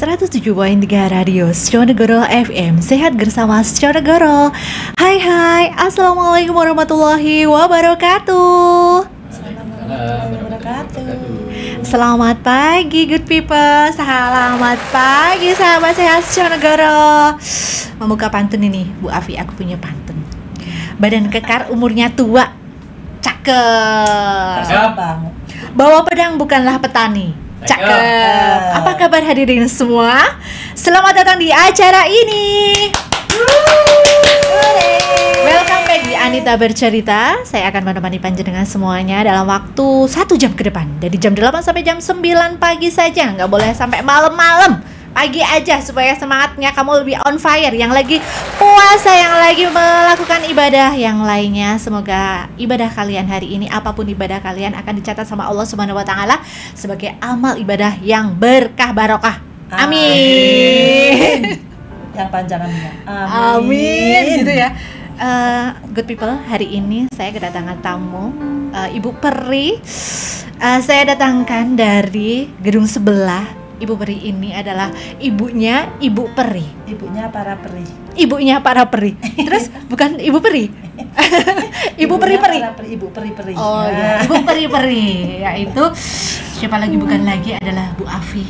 107.3 Radio Sjonegoro FM. Sehat bersama Sjonegoro. Hai, assalamualaikum warahmatullahi wabarakatuh. Selamat pagi good people. Selamat pagi sahabat sehat Sjonegoro. Membuka pantun ini Bu Afi, aku punya pantun. Badan kekar, umurnya tua, cakep. Bawa pedang bukanlah petani, cakep. Apa kabar hadirin semua? Selamat datang di acara ini. Welcome back di Anita Bercerita. Saya akan menemani panjenengan semuanya dalam waktu 1 jam ke depan. Dari jam 8 sampai jam 9 pagi saja. Nggak boleh sampai malam-malam. Pagi aja supaya semangatnya kamu lebih on fire. Yang lagi puasa, yang lagi melakukan ibadah, yang lainnya. Semoga ibadah kalian hari ini, apapun ibadah kalian, akan dicatat sama Allah Subhanahu wa Ta'ala sebagai amal ibadah yang berkah barokah. Amin. Yang panjang aminnya. Amin. Gitu ya. Good people, hari ini saya kedatangan tamu, Ibu Peri. Saya datangkan dari gedung sebelah. Ibu Peri ini adalah ibunya Ibu Peri. Ibunya para peri. Ibunya para peri. Terus bukan Ibu Peri. Ibu Peri-peri. Ibu peri-peri. Oh ya, Ibu Peri-peri. Yaitu siapa lagi bukan lagi adalah Bu Afi.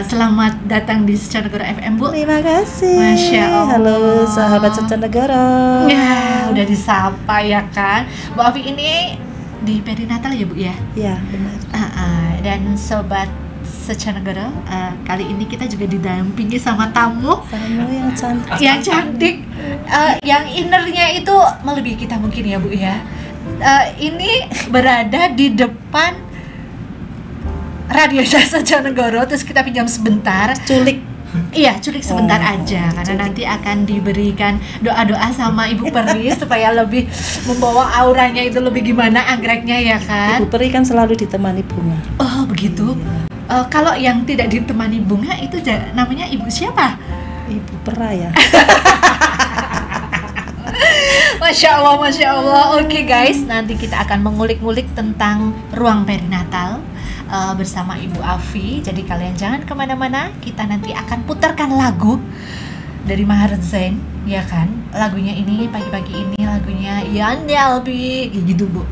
Selamat datang di Sjonegoro FM, Bu. Terima kasih. Masya Allah. Halo sahabat Sjonegoro. Ya, udah disapa ya kan. Bu Afi ini di perinatal ya Bu ya? Ya, benar. Dan sobat Sjonegoro, kali ini kita juga didampingi sama tamu yang cantik. Yang cantik, yang innernya itu melebihi kita mungkin ya Bu ya. Ini berada di depan Radio Jasa Sjonegoro, terus kita pinjam sebentar. Culik. Iya, culik sebentar aja, karena nanti akan diberikan doa-doa sama Ibu Peri supaya lebih membawa auranya itu lebih gimana anggreknya ya kan. Ibu Peri kan selalu ditemani bunga. Oh begitu. Kalau yang tidak ditemani bunga itu namanya Ibu siapa? Ibu Peraya. Masya Allah. Oke guys, nanti kita akan mengulik-ngulik tentang ruang perinatal bersama Ibu Afi. Jadi kalian jangan kemana-mana. Kita nanti akan putarkan lagu dari Maher Zain, ya kan? Lagunya ini pagi-pagi ini lagunya Ian Delby, gitu Bu.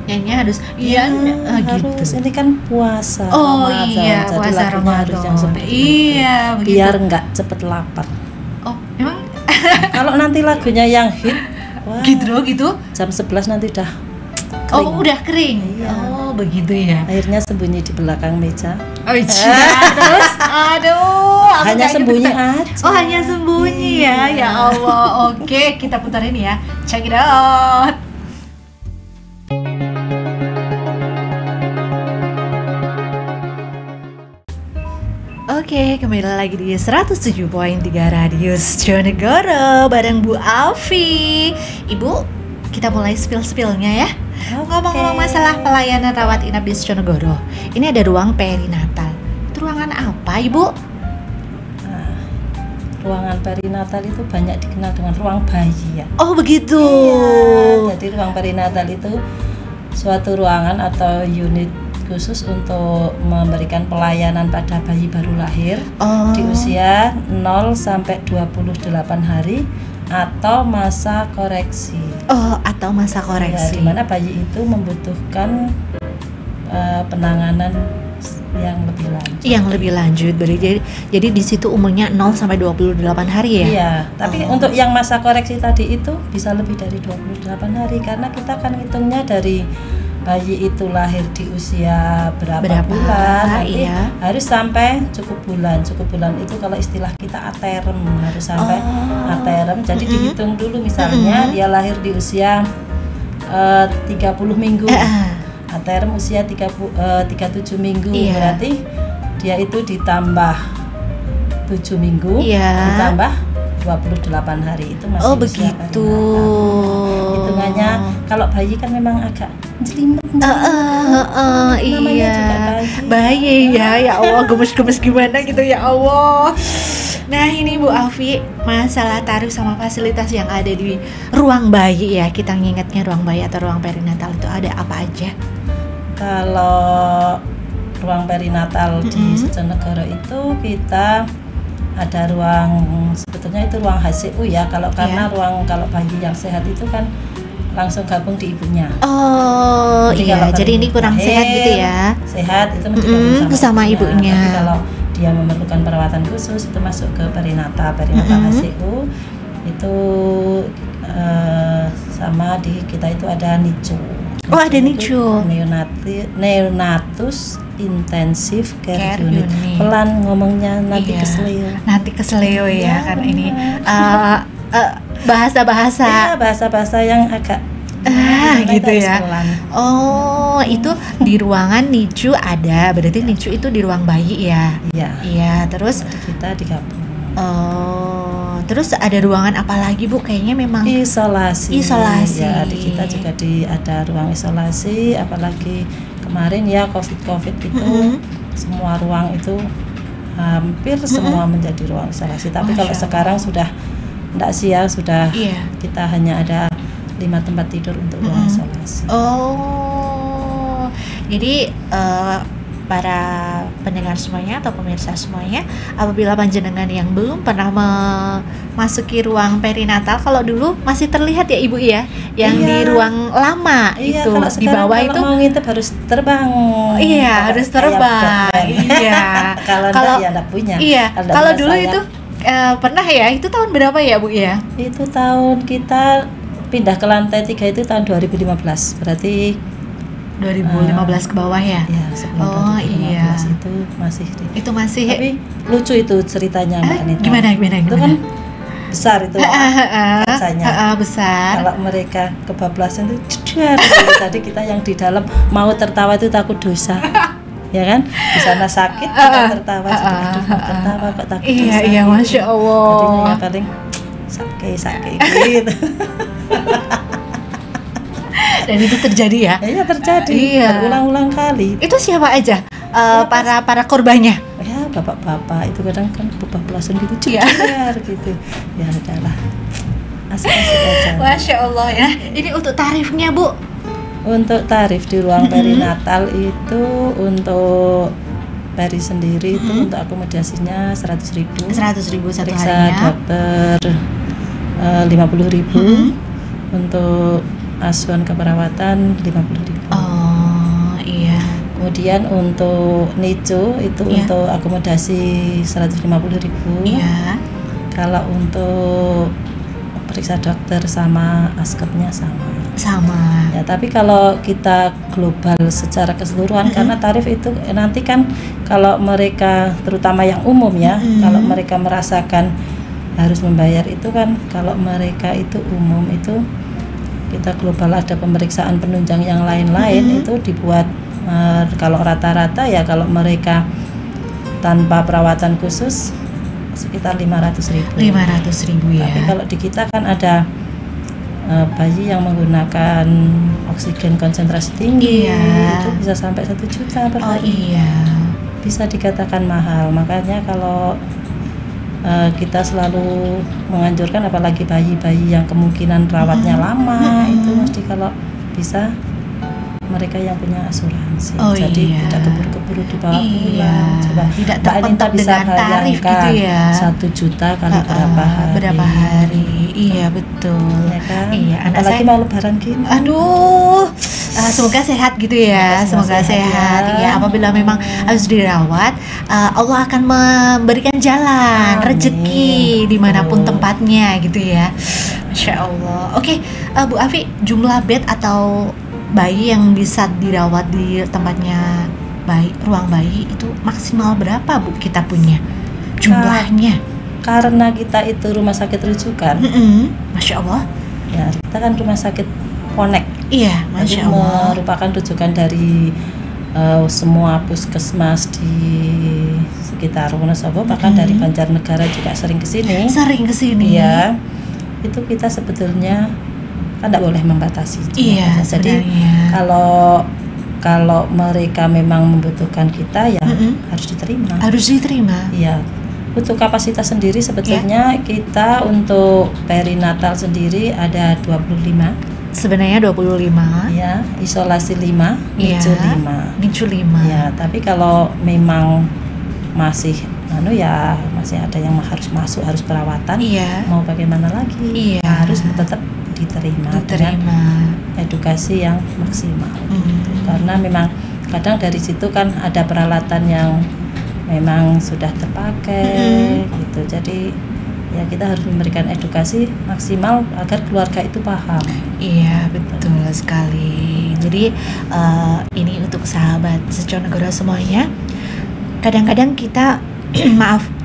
Nyanyinya harus Ian gitu. Ini kan puasa. Oh Ramadan. iya, jadi puasa Ramadan. Ramadan. Iya, begitu. Biar nggak cepet lapar. Oh, emang Kalau nanti lagunya yang hit, wah, gitu. jam 11 nanti udah kering. Oh, udah kering. Iya. Oh, begitu ya. Akhirnya sembunyi di belakang meja. Oh, iya. Terus aduh, aku Hanya nggak sembunyi inget. aja. Oh, hanya sembunyi ya. Ya Allah. Oke, kita puterin ya. Check it out. Oke, kembali lagi di 107.3 Radio Sjonegoro bareng Bu Afi. Ibu, kita mulai spill-spillnya ya. Ngomong-ngomong masalah pelayanan rawat inap di Sjonegoro, ini ada ruang perinatal. Itu ruangan apa, Ibu? Nah, ruangan perinatal itu banyak dikenal dengan ruang bayi ya. Oh begitu. Iya, jadi ruang perinatal itu suatu ruangan atau unit khusus untuk memberikan pelayanan pada bayi baru lahir di usia 0 sampai 28 hari atau masa koreksi. Oh, atau masa koreksi. Ya, di mana bayi itu membutuhkan penanganan yang lebih lanjut. Yang lebih lanjut. Jadi di situ umurnya 0 sampai 28 hari ya? Iya, tapi untuk yang masa koreksi tadi itu bisa lebih dari 28 hari karena kita kan hitungnya dari bayi itu lahir di usia berapa bulan, nanti harus sampai cukup bulan itu kalau istilah kita aterem, harus sampai aterem. Jadi dihitung dulu misalnya dia lahir di usia 30 minggu, aterem usia 37 minggu, berarti dia itu ditambah 7 minggu, ditambah 28 hari itu masih usia begitu. Hitungannya kalau bayi kan memang agak jelimet. Iya. Bayi ya Allah, gemes-gemes gimana gitu ya Allah. Nah ini Bu Afi, masalah tarif sama fasilitas yang ada di ruang bayi ya, kita ngingetnya ruang bayi atau ruang perinatal itu ada apa aja? Kalau ruang perinatal di Sjonegoro itu kita ada ruang, sebetulnya itu ruang HCU ya, karena kalau bayi yang sehat itu kan langsung gabung di ibunya. Oh iya, jadi ini kurang sehat gitu ya. Sehat itu mesti sama ibunya. Tapi kalau dia memerlukan perawatan khusus itu masuk ke perinatal HCU itu sama di kita itu ada NICU. Oh ada NICU. Neonatus Intensive Care Unit. Pelan ngomongnya nanti keseleo. Nanti keseleo ya kan ini bahasa-bahasa. Ya, bahasa-bahasa yang agak gitu ya. Oh, itu di ruangan NICU ada. Berarti NICU itu di ruang bayi ya. Iya, terus kita digabung. Oh, terus ada ruangan apa lagi Bu? Kayaknya memang isolasi. Ya, di kita juga ada ruang isolasi, apalagi kemarin ya COVID itu semua ruang itu hampir semua menjadi ruang isolasi. Tapi kalau sekarang sudah enggak sih ya, sudah kita hanya ada 5 tempat tidur untuk ruang isolasi. Oh, jadi para pendengar semuanya atau pemirsa semuanya, apabila panjenengan yang belum pernah memasuki ruang perinatal, kalau dulu masih terlihat ya Ibu ya, yang di ruang lama itu di bawah itu mau ngintip harus terbang. Iya, harus terbang. Iya. Kalau ya enggak punya. Iya. Kalau dulu itu pernah ya, itu tahun berapa ya Bu ya? Itu tahun kita pindah ke lantai 3 itu tahun 2015. Berarti 2015 ke bawah ya? Iya, sebelum 2015 itu masih. Tapi lucu itu ceritanya Mbak Anita. Gimana? Itu kan besar itu rasanya. Besar. Kalau mereka kebablasan itu jedar. Tadi kita yang di dalam mau tertawa itu takut dosa. Ya kan? Di sana sakit kita tertawa, tertawa kok takut dosa. Iya, Masya Allah. Tadinya ya paling sakit gitu. Dan itu terjadi ya? Iya terjadi, berulang-ulang kali. Itu siapa aja para korbannya? Ya bapak-bapak itu kadang kan kebablasan gitu, cegar gitu. Ya udahlah, asik-asik aja. Masya Allah ya. Ini untuk tarifnya Bu? Untuk tarif di ruang perinatal itu untuk peri sendiri itu untuk akomodasinya 100.000. 100.000 satu periksa harinya. Dokter 50.000. Untuk asuhan keperawatan 50.000. Oh iya. Kemudian untuk NICU itu untuk akomodasi 150.000. Iya. Kalau untuk periksa dokter sama askepnya sama. Ya, tapi kalau kita global secara keseluruhan karena tarif itu nanti kan kalau mereka terutama yang umum ya, kalau mereka merasakan harus membayar itu kan kalau mereka itu umum itu kita global ada pemeriksaan penunjang yang lain-lain itu dibuat kalau rata-rata ya kalau mereka tanpa perawatan khusus sekitar 500.000 ya. Tapi kalau di kita kan ada bayi yang menggunakan oksigen konsentrasi tinggi itu bisa sampai 1 juta per hari. Bisa dikatakan mahal. Makanya kalau kita selalu menganjurkan apalagi bayi-bayi yang kemungkinan rawatnya lama itu mesti kalau bisa mereka yang punya asuransi. Jadi tidak keburu-keburu dibawa pulang. Coba tidak terpentok dengan tarif gitu ya. 1 juta kali berapa hari. Iya betul. Ya kan? Iya, apalagi mau lebaran gini. Aduh. Semoga sehat gitu ya. Semoga sehat. Iya, apabila memang harus dirawat, Allah akan memberikan jalan rezeki dimanapun tempatnya gitu ya. Masya Allah. Oke, Bu Afi, jumlah bed atau bayi yang bisa dirawat di tempatnya ruang bayi itu maksimal berapa Bu kita punya jumlahnya? Karena kita itu rumah sakit rujukan. Masya Allah. Ya, kita kan rumah sakit Connect. Iya, Masya Allah. Merupakan rujukan dari semua puskesmas di sekitar Wonosobo, bahkan dari Banjarnegara juga sering kesini. Iya. Itu kita sebetulnya kan tidak boleh membatasi. Iya, jadi kalau mereka memang membutuhkan kita ya harus diterima. Iya. Untuk kapasitas sendiri sebetulnya kita untuk perinatal sendiri ada 25. Sebenarnya 25. Ya, isolasi 5, NICU 5. NICU 5. Ya, tapi kalau memang masih ya masih ada yang harus masuk, harus perawatan. Iya. Mau bagaimana lagi? Iya. Harus tetap diterima dengan edukasi yang maksimal. Gitu. Karena memang kadang dari situ kan ada peralatan yang memang sudah terpakai gitu. Jadi ya kita harus memberikan edukasi maksimal agar keluarga itu paham. Iya, betul sekali. Jadi ini untuk sahabat Seconegoro semuanya. Kadang-kadang kita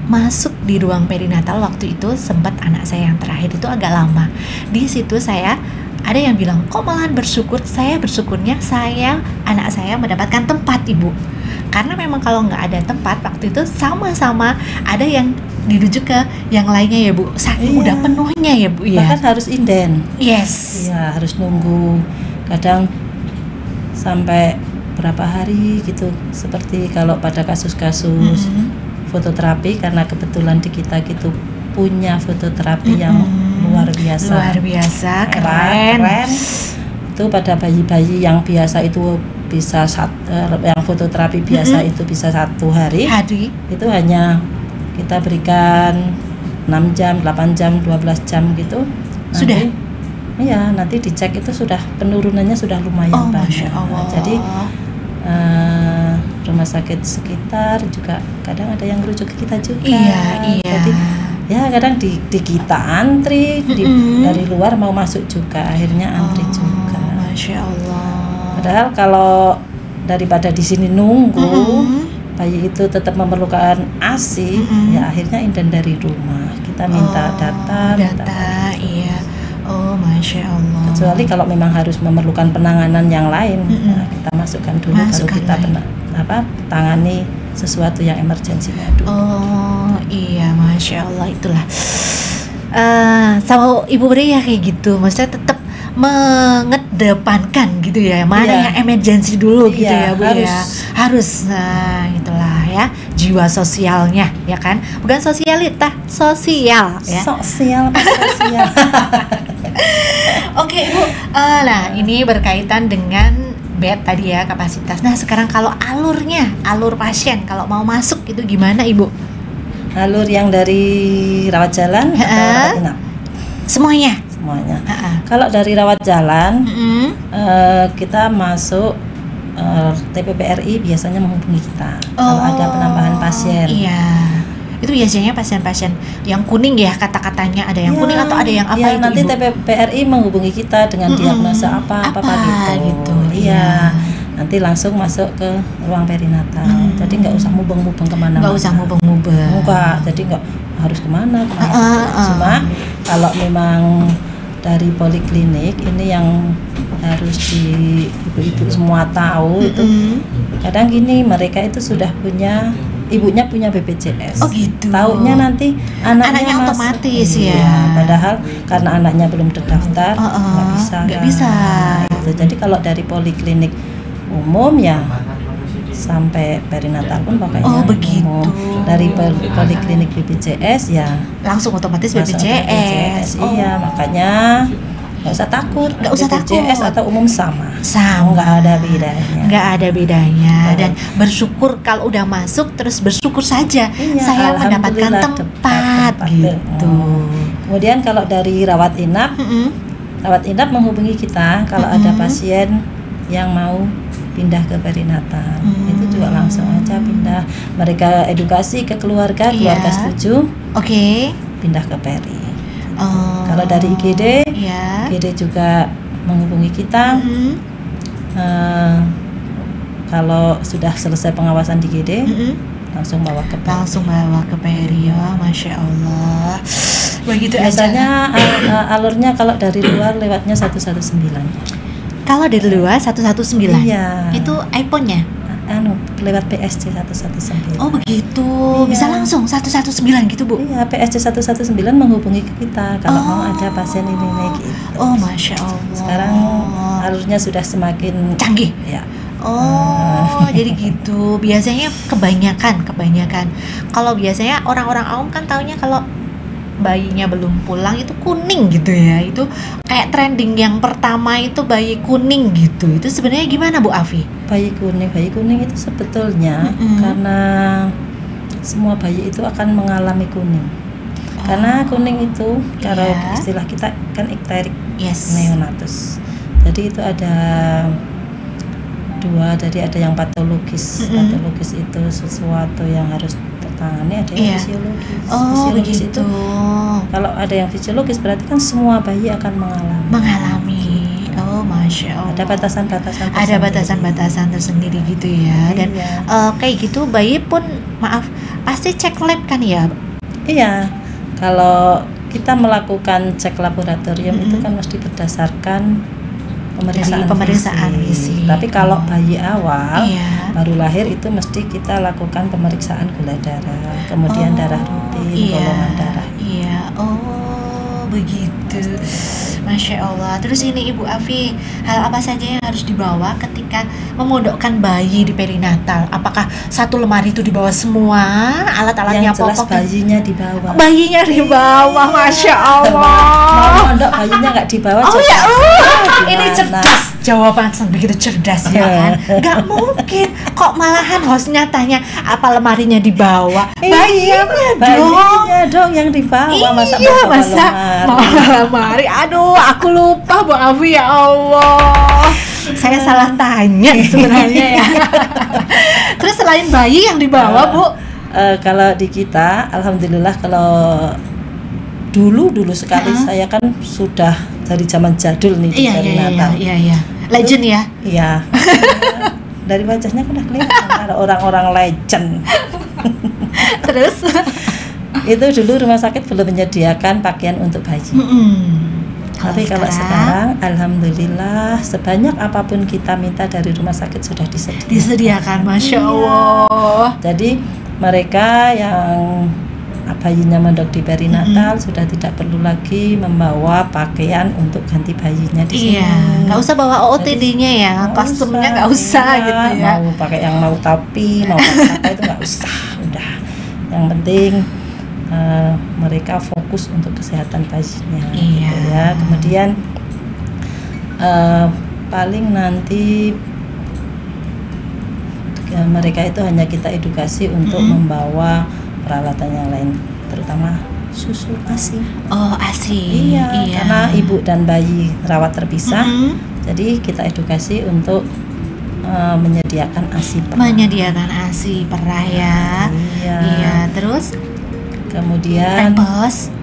masuk di ruang perinatal. Waktu itu sempat anak saya yang terakhir itu agak lama. Di situ saya ada yang bilang, kok malahan bersyukur. Saya bersyukurnya anak saya mendapatkan tempat, Ibu. Karena memang kalau nggak ada tempat waktu itu sama-sama ada yang dirujuk ke yang lainnya ya Bu. Saking udah penuhnya ya Bu ya. Bahkan harus inden. Yes. Iya, harus nunggu. Kadang sampai berapa hari gitu. Seperti kalau pada kasus-kasus fototerapi, karena kebetulan di kita gitu punya fototerapi yang luar biasa, keren. Itu pada bayi-bayi yang biasa itu bisa yang fototerapi biasa itu bisa 1 hari. Itu hanya kita berikan 6 jam, 8 jam, 12 jam gitu. Sudah? Iya, nanti dicek itu sudah penurunannya sudah lumayan banyak. Masya Allah. Jadi rumah sakit sekitar juga kadang ada yang merujuk ke kita juga. Iya. Jadi ya kadang di kita antri, dari luar mau masuk juga akhirnya antri juga. Masya Allah. Padahal kalau daripada di sini nunggu, bayi itu tetap memerlukan ASI, ya akhirnya inden dari rumah. Kita minta data. Iya. Oh, Masya Allah. Kecuali kalau memang harus memerlukan penanganan yang lain, nah, kita masukkan dulu, baru kita tangani sesuatu yang emergensinya dulu. Oh iya, Masya Allah, itulah. Sama Ibu Bri ya kayak gitu, maksudnya tetap mengedepankan gitu ya, mana yang emergensi dulu gitu ya Bu harus. Nah itulah ya, jiwa sosialnya ya kan, bukan sosialita, sosial ya. Sosial. Oke Bu, nah ini berkaitan dengan bed tadi ya, kapasitas. Nah sekarang kalau alur pasien kalau mau masuk itu gimana Ibu? Alur yang dari rawat jalan atau rawat inap? Semuanya. Kalau dari rawat jalan, kita masuk TPPRI biasanya menghubungi kita kalau ada penambahan pasien. Iya. Itu biasanya pasien-pasien yang kuning ya, kata-katanya ada yang kuning atau ada yang apa itu nanti Ibu? TPPRI menghubungi kita dengan diagnosa apa gitu. Iya. Nanti langsung masuk ke ruang perinatal. Jadi nggak usah mubeng-mubeng kemana-mana. Nggak usah mubeng-mubeng. Enggak. Jadi nggak harus kemana. Cuma kalau memang dari poliklinik ini yang harus di ibu-ibu semua tahu itu kadang gini, mereka itu sudah ibunya punya BPJS. Oh gitu. Taunya nanti anaknya otomatis ya. Padahal karena anaknya belum terdaftar nggak bisa. Nah, itu. Jadi kalau dari poliklinik umum ya sampai perinatal pun pakainya umum. Dari poliklinik BPJS ya langsung otomatis BPJS. Iya, makanya nggak usah takut. BPJS atau umum sama. Nggak ada bedanya. Dan bersyukur kalau udah masuk, terus bersyukur saja saya mendapatkan tempat gitu. Kemudian kalau dari rawat inap, menghubungi kita kalau ada pasien yang mau pindah ke perinatal. Itu juga langsung aja pindah. Mereka edukasi ke keluarga setuju. Pindah ke peri. Kalau dari IGD, IGD juga menghubungi kita. Kalau sudah selesai pengawasan di IGD, langsung bawa ke peri. Ya, Masya Allah. Begitu biasanya alurnya kalau dari luar lewatnya 119. Kalau dari luar 119. Iya. Itu iPhone-nya? Lewat PSC 119. Oh begitu. Bisa langsung 119 gitu Bu? Iya, PSC 119 menghubungi kita kalau mau ada pasien ini gitu. Oh Masya Allah. Sekarang alurnya sudah semakin canggih ya. Jadi gitu. Biasanya kebanyakan kalau biasanya orang-orang awam kan taunya kalau bayinya belum pulang itu kuning gitu ya, itu kayak trending yang pertama itu bayi kuning gitu. Itu sebenarnya gimana Bu Afi? Bayi kuning itu sebetulnya karena semua bayi itu akan mengalami kuning. Karena kuning itu kalau istilah kita kan ikterik neonatus. Jadi itu ada dua, jadi ada yang patologis. Patologis itu sesuatu yang harus tertangani, ada yang fisiologis. Fisiologis itu kalau ada yang fisiologis berarti kan semua bayi akan mengalami. Oh, Masya Allah. Ada batasan-batasan tersendiri. Ada batasan-batasan tersendiri gitu ya. Dan kayak gitu bayi pun pasti cek lab kan ya? Iya. Kalau kita melakukan cek laboratorium itu kan mesti berdasarkan pemeriksaan fisik. Tapi kalau bayi awal baru lahir itu mesti kita lakukan pemeriksaan gula darah, kemudian darah rutin, golongan darah. Begitu. Masya Allah. Terus ini Ibu Afi, hal apa saja yang harus dibawa ketika memondokkan bayi di perinatal? Apakah satu lemari itu dibawa semua alat-alatnya? Yang jelas bayinya dibawa. Bayinya dibawa, Masya Allah. Mau mondok bayinya nggak dibawa. Ini cerdas. Jawaban begitu cerdas ya kan? Gak mungkin. Kok malahan hostnya tanya apa lemarinya dibawa? Bayinya dong yang dibawa. Masa lemari? Aduh, aku lupa Bu Afi, ya Allah. Saya salah tanya sebenarnya ya. Terus selain bayi yang dibawa Bu? Kalau di kita, alhamdulillah kalau dulu sekali saya kan sudah dari zaman jadul nih di perinatal. Iya. Legend ya? Iya. Dari wajahnya kan udah kelihatan orang-orang legend. Terus? Itu dulu rumah sakit belum menyediakan pakaian untuk bayi. Tapi kalau sekarang, alhamdulillah sebanyak apapun kita minta dari rumah sakit sudah disediakan. Masya Allah. Jadi mereka yang bayinya mondok di perinatal sudah tidak perlu lagi membawa pakaian untuk ganti bayinya di sini. Nggak usah bawa OOTD-nya ya, kostumnya nggak usah gitu ya. Mau pakai yang mau topi, mau pakai apa itu nggak usah. Udah, yang penting mereka fokus untuk kesehatan bayinya. Gitu ya. Kemudian paling nanti mereka itu hanya kita edukasi untuk membawa peralatan yang lain, terutama susu ASI. ASI. Iya, karena ibu dan bayi rawat terpisah. Jadi kita edukasi untuk menyediakan ASI perah. Menyediakan ASI perah ya. Iya. Terus kemudian Pampers.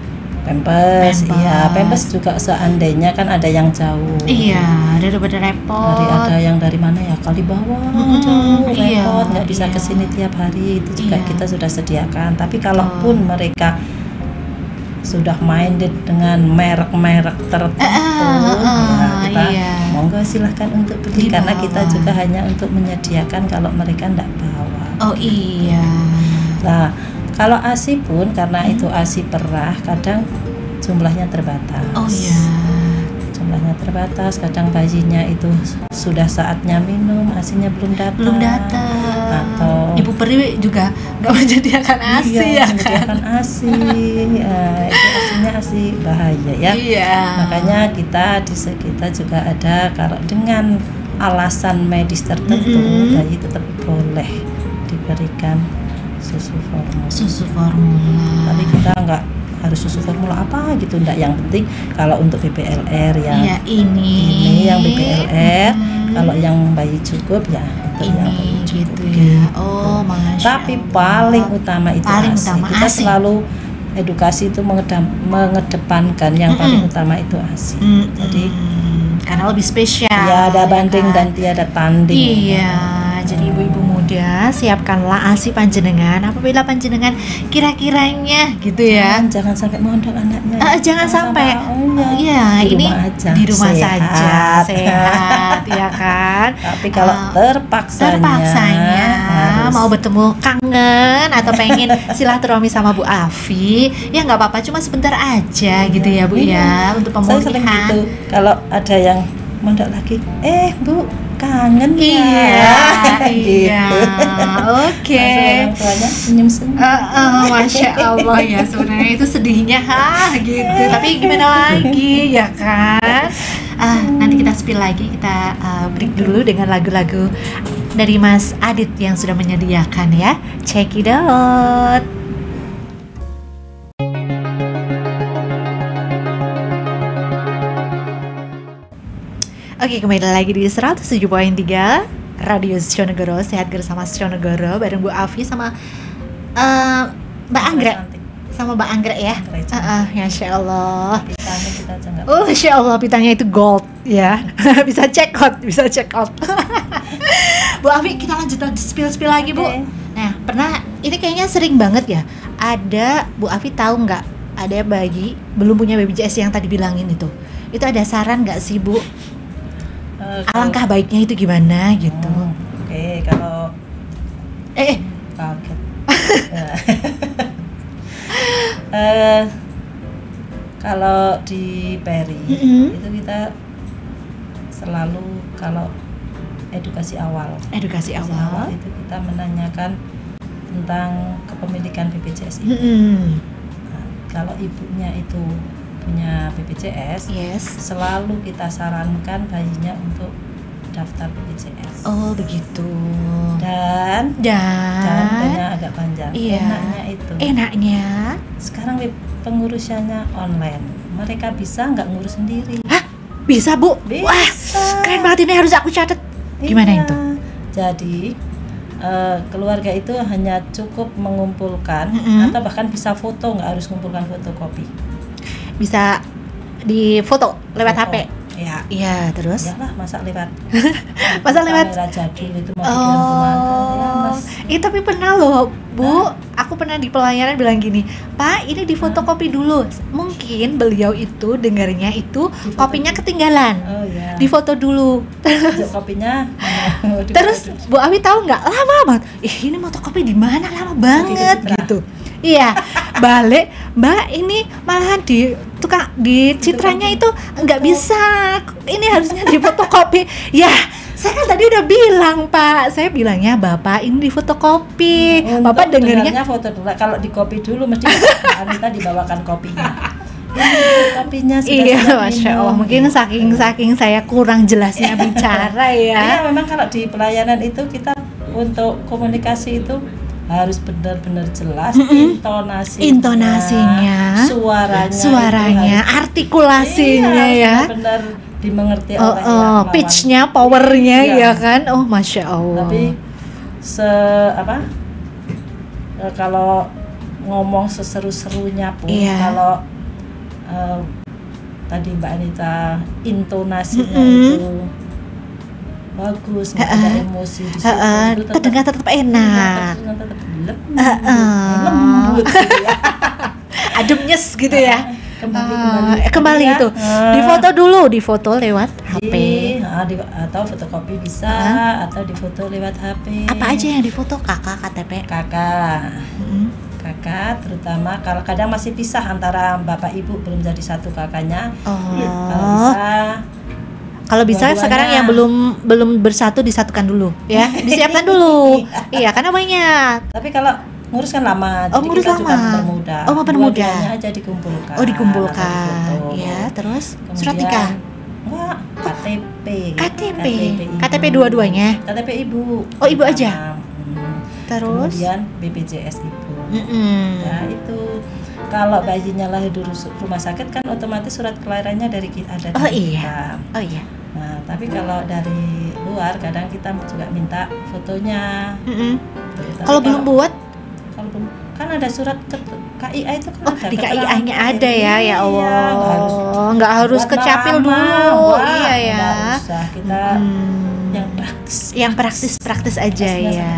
Iya, Pampers juga seandainya kan ada yang jauh. Iya, daripada repot. Ada yang dari mana ya? Kalibawang jauh, repot, nggak bisa kesini tiap hari. Itu juga kita sudah sediakan. Tapi kalaupun mereka sudah minded dengan merek-merek tertentu, kita monggo silahkan untuk beli. Karena kita juga hanya untuk menyediakan kalau mereka nggak bawa. Nah, kalau ASI pun karena itu ASI perah, kadang jumlahnya terbatas. Jumlahnya terbatas, kadang bayinya itu sudah saatnya minum, ASInya belum datang. Atau Ibu Peri juga nggak menyediakan ASI ya kan? Menyediakan ASI, itu ASInya ASI bahaya ya. Makanya kita juga ada kalau dengan alasan medis tertentu, bayi tetap boleh diberikan susu formula. Tapi kita nggak harus susu formula apa gitu, enggak. Yang penting kalau untuk BBLR yang ini yang BBLR, kalau yang bayi cukup ya itu yang bayi cukup gitu ya. Tapi paling utama itu ASI. Kita selalu edukasi itu mengedepankan yang paling utama itu ASI. Jadi karena lebih spesial. Tiada banding dan tiada tanding. Jadi ibu-ibu muda, siapkanlah ASI panjenengan apabila panjenengan kira-kiranya gitu ya. Jangan sampai mondok anaknya. Jangan sampai. Di rumah saja sehat ya kan. Tapi kalau terpaksanya mau bertemu kangen atau pengen silaturahmi sama Bu Afi, ya nggak apa-apa, cuma sebentar aja gitu ya Bu ya, untuk pemulihan. Saya sering gitu, kalau ada yang mondok lagi, Bu kangen Oke. Orang tuanya senyum-senyum. Masya Allah ya, sebenarnya itu sedihnya gitu. Tapi gimana lagi ya kan? Nanti kita spill lagi, kita break dulu dengan lagu-lagu dari Mas Adit yang sudah menyediakan ya. Check it out. Oke, kembali lagi di 107.3 Radio Sionegoro, Sehat Bersama Sionegoro, bareng Bu Afi sama Mbak Anggrek. Sama Mbak Anggrek ya. Masya Allah. Pitanya kita aja nggak. Masya Allah, pitanya itu gold ya. Bisa check out. Bu Afi, kita lanjut spill lagi Bu. Nah, pernah ini kayaknya sering banget ya. Ada Bu Afi tahu nggak? Ada bayi belum punya BPJS yang tadi bilangin itu. Itu ada saran nggak sih Bu? Alangkah baiknya itu gimana gitu. Oke, kalau kaget. Kalau di Peri itu kita selalu kalau edukasi awal itu kita menanyakan tentang kepemilikan BPJS itu. Nah, kalau ibunya itu punya BPJS, selalu kita sarankan bayinya untuk daftar BPJS. Oh begitu. Dan jalannya agak panjang. Enaknya sekarang pengurusannya online. Mereka bisa nggak ngurus sendiri? Hah? Bisa Bu? Bisa. Wah, keren banget, ini harus aku catat. Gimana itu? Jadi keluarga itu hanya cukup mengumpulkan atau bahkan bisa foto, nggak harus mengumpulkan fotokopi. Bisa di foto lewat HP. Iya, terus? Iyalah, masa lewat kamera jadul itu mau dikirim kemana? Tapi pernah loh Bu, aku pernah di pelayanan bilang gini, Pak, ini di fotokopi dulu. Mungkin beliau itu dengarnya itu kopinya ketinggalan. Di foto dulu. Kopinya terus Bu Awi tahu nggak, lama banget. Ini fotokopi di mana, lama banget gitu. Iya, balik Mbak, ini malahan di citranya itu nggak bisa, ini harusnya di fotokopi. Ya, saya kan tadi udah bilang Pak, saya bilangnya Bapak ini di fotokopi. Bapak dengernya foto dulu, kalau di kopi dulu mesti Anita dibawakan kopinya. Kopinya sudah. Iya, Masya Allah, mungkin saking saya kurang jelasnya bicara ya. Iya, memang kalau di pelayanan itu kita untuk komunikasi itu harus benar-benar jelas intonasinya, suaranya, artikulasinya ya, benar dimengerti oleh yang pitch-nya, powernya ya kan. Oh Masya Allah. Tapi kalau ngomong seseru-serunya pun kalau tadi Mbak Anita intonasinya itu bagus, nggak ada emosi di situ, terdengar tetap enak, lembut gitu ya. Adem nyes gitu ya. Kembali itu di foto lewat HP atau fotokopi bisa, atau difoto lewat HP. Apa aja yang difoto? Kakak, KTP? Kakak terutama kalau kadang masih pisah antara bapak ibu, belum jadi satu kakaknya. Kalau bisa sekarang yang belum bersatu disatukan dulu ya, disiapkan dulu. Iya, karena banyak. Tapi kalau ngurus kan lama, jadi kita juga mempermudah. Dua-duanya aja dikumpulkan. Iya, terus surat nikah? Enggak, KTP dua-duanya? KTP ibu. Oh, ibu aja. Terus? Kemudian BPJS ibu. Nah, itu kalau bayinya lahir di rumah sakit kan otomatis surat kelahirannya dari kita ada. Oh iya. Nah, tapi kalau dari luar kadang kita juga minta fotonya. Kalau belum kan ada surat ke KIA itu kan. Di KIA-nya ada ya Allah. Nggak harus kecapil dulu. Iya ya. Kita yang praktis aja ya.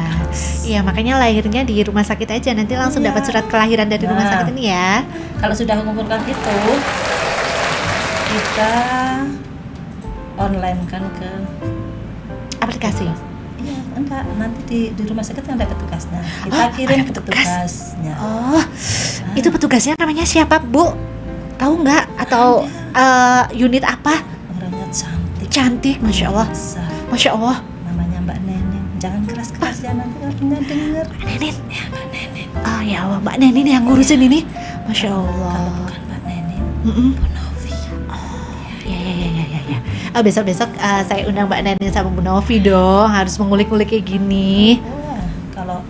Iya, makanya lahirnya di rumah sakit aja, nanti langsung dapat surat kelahiran dari rumah sakit ini ya. Kalau sudah mengumpulkan itu, kita online kan ke aplikasi. Iya, enggak, nanti di rumah sakit kan ada petugasnya. Kita kirim ke petugasnya. Itu petugasnya namanya siapa, Bu? Tahu nggak? Atau unit apa? Orangnya cantik, Masya Allah. Masya Allah. Namanya Mbak Nenin. Jangan keras-keras ya, nanti orangnya denger. Mbak Nenin. Ya, Mbak Nenin. Oh ya Allah, Mbak Nenin yang ngurusin ini. Masya Allah. Kalau bukan Mbak Nenin, Bu Novi. Iya. ya. Besok-besok saya undang Mbak Neneng sama Bu Novi dong, harus mengulik-ngulik kayak gini. Kalau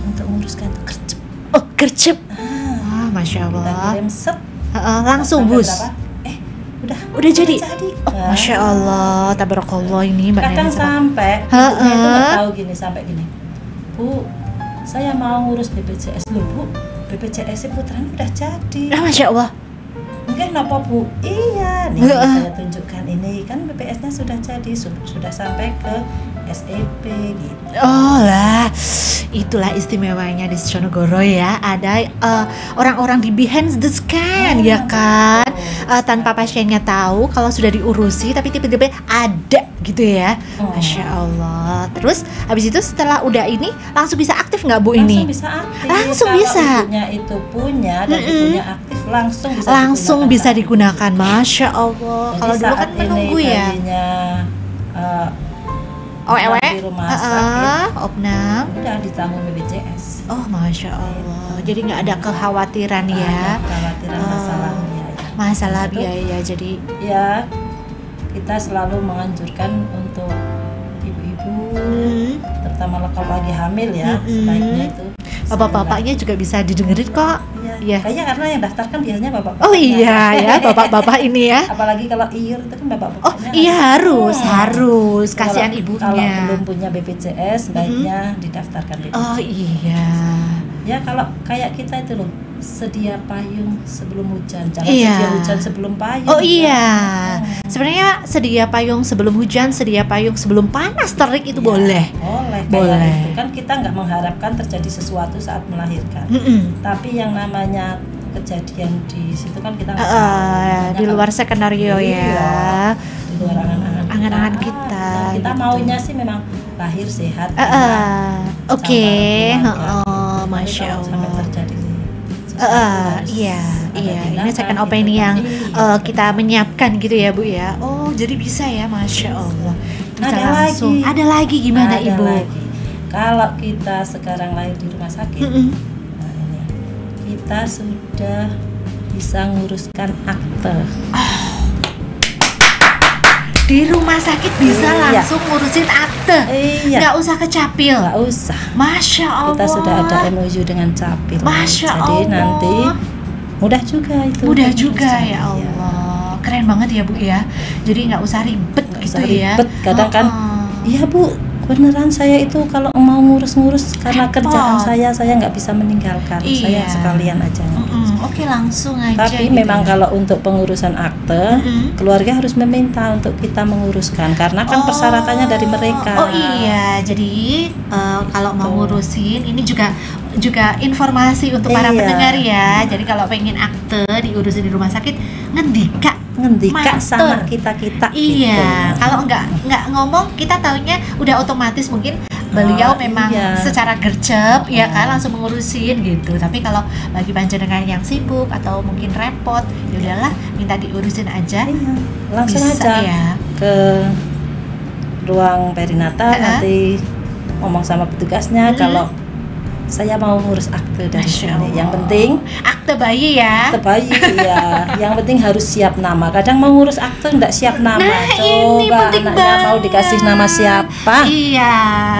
untuk menguruskan itu gercep. Oh, gercep. Masya Allah. Kita kirim set. Langsung bus. Udah jadi. Oh, Masya Allah, tabarakallah ini Mbak Neneng. Kadang sampai ibunya itu nggak tahu gini, sampai gini. Bu, saya mau ngurus BPJS. Loh Bu, BPJS putranya udah jadi. Masya Allah. Mungkin apa Bu? Iya, nih saya tunjukkan ini kan BPS-nya sudah jadi, sudah sampai ke SEP gitu. Oh lah, itulah istimewanya di Dijonegoro ya. Ada orang-orang di behind the scan ya kan, tanpa pasiennya tahu kalau sudah diurusi, tapi tiba-tiba ada gitu ya. Masya Allah. Terus habis itu setelah udah ini langsung bisa aktif nggak Bu ini? Langsung bisa aktif. Langsung kalau bisa. Ibunya itu punya dan ibunya aktif langsung bisa digunakan. Masya Allah. Kalau dulu kan menunggu ya. Di rumah sakit, opnam udah ditanggung BPJS. Oh, Masya Allah. Jadi nggak ada kekhawatiran ya. Kekhawatiran masalah biaya. Masalah biaya. Jadi ya kita selalu menganjurkan untuk ibu-ibu, terutama kalau lagi hamil ya, sebaiknya itu. Bapak-bapaknya juga bisa didengerin kok. Iya. Kayaknya karena yang daftar kan biasanya bapak-bapak. Oh iya ya, bapak-bapak ini ya. Apalagi kalau IUR itu kan bapak-bapaknya. Oh iya, harus kasihan ibunya. Kalau belum punya BPJS, baiknya didaftarkan BPJS. Oh iya. Ya kalau kayak kita itu loh, sedia payung sebelum hujan, jangan sedia hujan sebelum payung. Oh iya. Sebenarnya sedia payung sebelum hujan, sedia payung sebelum panas terik itu boleh. Boleh. Itu kan kita nggak mengharapkan terjadi sesuatu saat melahirkan. Tapi yang namanya kejadian di situ kan kita di luar skenario ya. Di luar angan-angan kita. Kita gitu. Maunya sih memang lahir sehat. Oke. Masya Allah. Sampai terjadi iya. Ini second opinion yang kita menyiapkan gitu ya Bu ya. Oh jadi bisa ya, Masya Allah. Bisa langsung. Ada lagi gimana Ibu? Lagi. Kalau kita sekarang lahir di rumah sakit, nah ini kita sudah bisa nguruskan akte. Di rumah sakit bisa langsung ngurusin akte. Nggak usah ke Capil. Nggak usah. Masya Allah. Kita sudah ada MOU dengan Capil. Masya Allah. Jadi nanti mudah juga itu. Mudah juga ya Allah. Keren banget ya Bu ya. Jadi nggak usah ribet gitu ya. Ribet. Kadang kan, iya Bu, beneran saya itu kalau mau ngurus-ngurus karena kerjaan saya nggak bisa meninggalkan. Saya sekalian aja. Oke, langsung aja. Tapi gitu memang kalau untuk pengurusan akte, keluarga harus meminta untuk kita menguruskan karena kan persyaratannya dari mereka. Oh iya, jadi kalau mau ngurusin ini juga informasi untuk para pendengar ya. Jadi kalau pengen akte diurusin di rumah sakit, ngendika sama kita iya gitu. Kalau nggak ngomong kita taunya udah otomatis mungkin beliau memang secara gercep ya kan langsung mengurusin gitu. Tapi kalau bagi panjenengan yang sibuk atau mungkin repot, ya udahlah minta diurusin aja. Langsung bisa, aja ya. ke ruang perinata nanti ngomong sama petugasnya kalau saya mau ngurus akte dari sini. Yang penting akte bayi ya. Akte bayi ya. Yang penting harus siap nama. Kadang mau ngurus akte enggak siap nama. Coba anaknya banget. Mau dikasih nama siapa? Iya.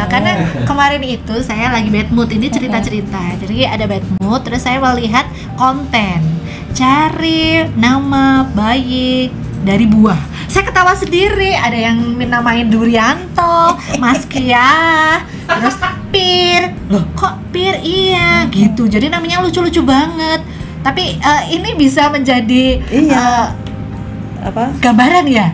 Karena kemarin itu saya lagi bad mood. Ini cerita-cerita. Jadi ada bad mood. Terus saya melihat konten cari nama bayi dari buah. Saya ketawa sendiri. Ada yang namain Durianto, Mas Kia, terus Pir. Loh kok Pir? Iya gitu. Jadi namanya lucu-lucu banget. Tapi ini bisa menjadi gambaran ya.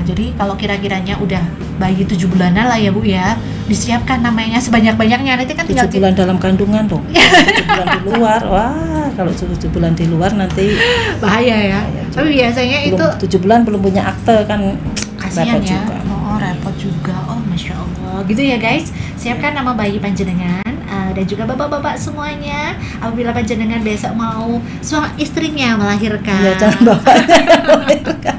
Jadi kalau kira-kiranya udah bayi 7 bulanan lah ya Bu ya, disiapkan namanya sebanyak-banyaknya. Nanti kan 7 bulan dalam kandungan dong. 7 bulan di luar. Wah, kalau 7 bulan di luar nanti bahaya ya. Tapi biasanya itu 7 bulan belum punya akte kan kasihan ya. Juga. Repot juga. Oh, Masya Allah. Gitu ya guys. Siapkan nama bayi panjenengan dan juga bapak-bapak semuanya. Apabila panjenengan besok mau suami istrinya melahirkan. Iya, jangan bapaknya melahirkan.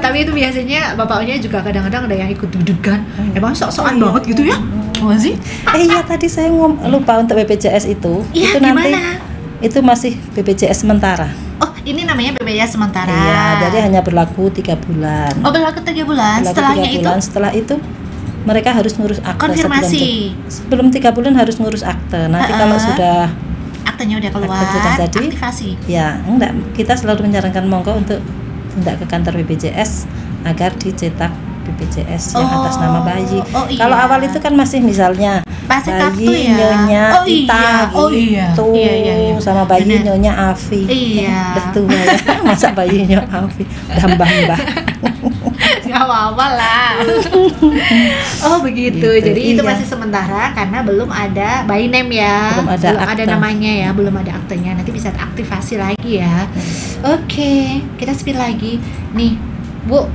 Tapi itu biasanya bapaknya juga kadang-kadang ada yang ikut duduk kan. Emang sok-sokan banget gitu ya? Apa sih? Iya tadi saya lupa untuk BPJS itu. Iya, itu nanti gimana? Itu masih BPJS sementara. Oh, ini namanya BPJS sementara. Iya, jadi hanya berlaku 3 bulan. Oh, berlaku 3 bulan. Berlaku Setelahnya 3 bulan. Setelah itu mereka harus ngurus akte. konfirmasi. Sebelum 3 bulan harus ngurus akte. Nanti kalau sudah aktenya udah keluar, akte sudah jadi, aktivasi. Ya, enggak. Kita selalu menyarankan monggo untuk tindak ke kantor BPJS agar dicetak BPJS yang atas nama bayi. Iya. Kalau awal itu kan masih misalnya Pasti bayi kartu ya. nyonya Ita iya. gitu, Iya. sama bayi Bener. nyonya Afi. Iya. Udah tua ya, masa bayi nyonya Afi, udah mbah-mbah. Gak apa-apa lah. Oh begitu. Gitu, Jadi itu iya. masih sementara karena belum ada by name ya. Belum ada akte. namanya ya, belum ada aktenya. Nanti bisa aktivasi lagi ya. Oke, kita spill lagi. Nih, Bu,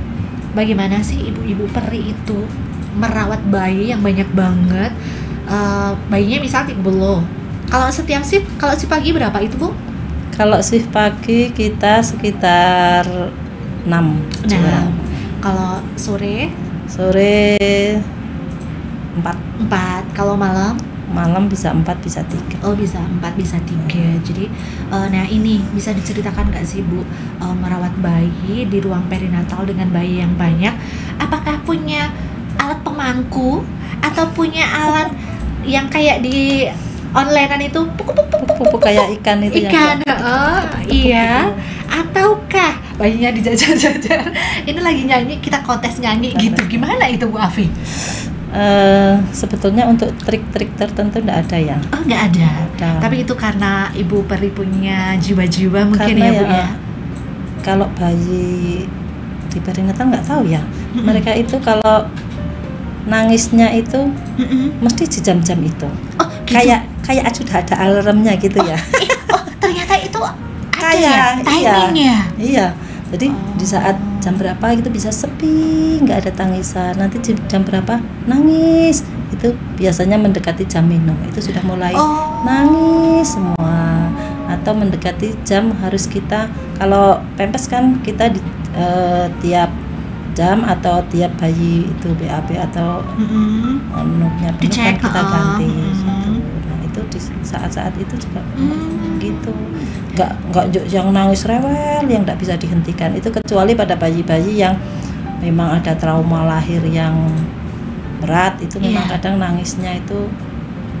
bagaimana sih ibu-ibu peri itu merawat bayi yang banyak banget? Bayinya misal 30. Kalau setiap shift, kalau shift pagi berapa itu, Bu? Kalau shift pagi kita sekitar 6 Nah, kalau sore 4. Kalau malam Bisa 4 bisa 3. Oh, bisa 4 bisa 3. Jadi nah ini bisa diceritakan nggak sih, Bu, merawat bayi di ruang perinatal dengan bayi yang banyak, apakah punya alat pemangku atau punya alat yang kayak di onlinean itu Pupuk kayak ikan itu ikan? yang Iya, ataukah bayinya dijajar-jajar? Ini lagi nyanyi, kita kontes nyanyi gitu. Gimana itu, Bu Afi? Sebetulnya untuk trik-trik tertentu tidak ada ya. Oh, nggak ada. Ada. Tapi itu karena Ibu Peri punya jiwa-jiwa mungkin Karena ya, Bu ya. Kalau bayi di perinatal nggak tahu ya. Mereka itu kalau nangisnya itu mesti di jam-jam itu. Oh, gitu. Kayak sudah ada alarmnya gitu ya. Ternyata itu ada Kayak, ya timingnya. Iya. Jadi di saat jam berapa gitu bisa sepi, nggak ada tangisan. Nanti jam berapa nangis, itu biasanya mendekati jam minum, itu sudah mulai nangis semua. Atau mendekati jam harus kita, kalau pempes kan kita di tiap jam atau tiap bayi itu BAB atau minumnya penuh kan kita ganti. Nah itu di saat-saat itu juga gitu. Nggak yang nangis rewel yang nggak bisa dihentikan, itu kecuali pada bayi-bayi yang memang ada trauma lahir yang berat, itu memang kadang nangisnya itu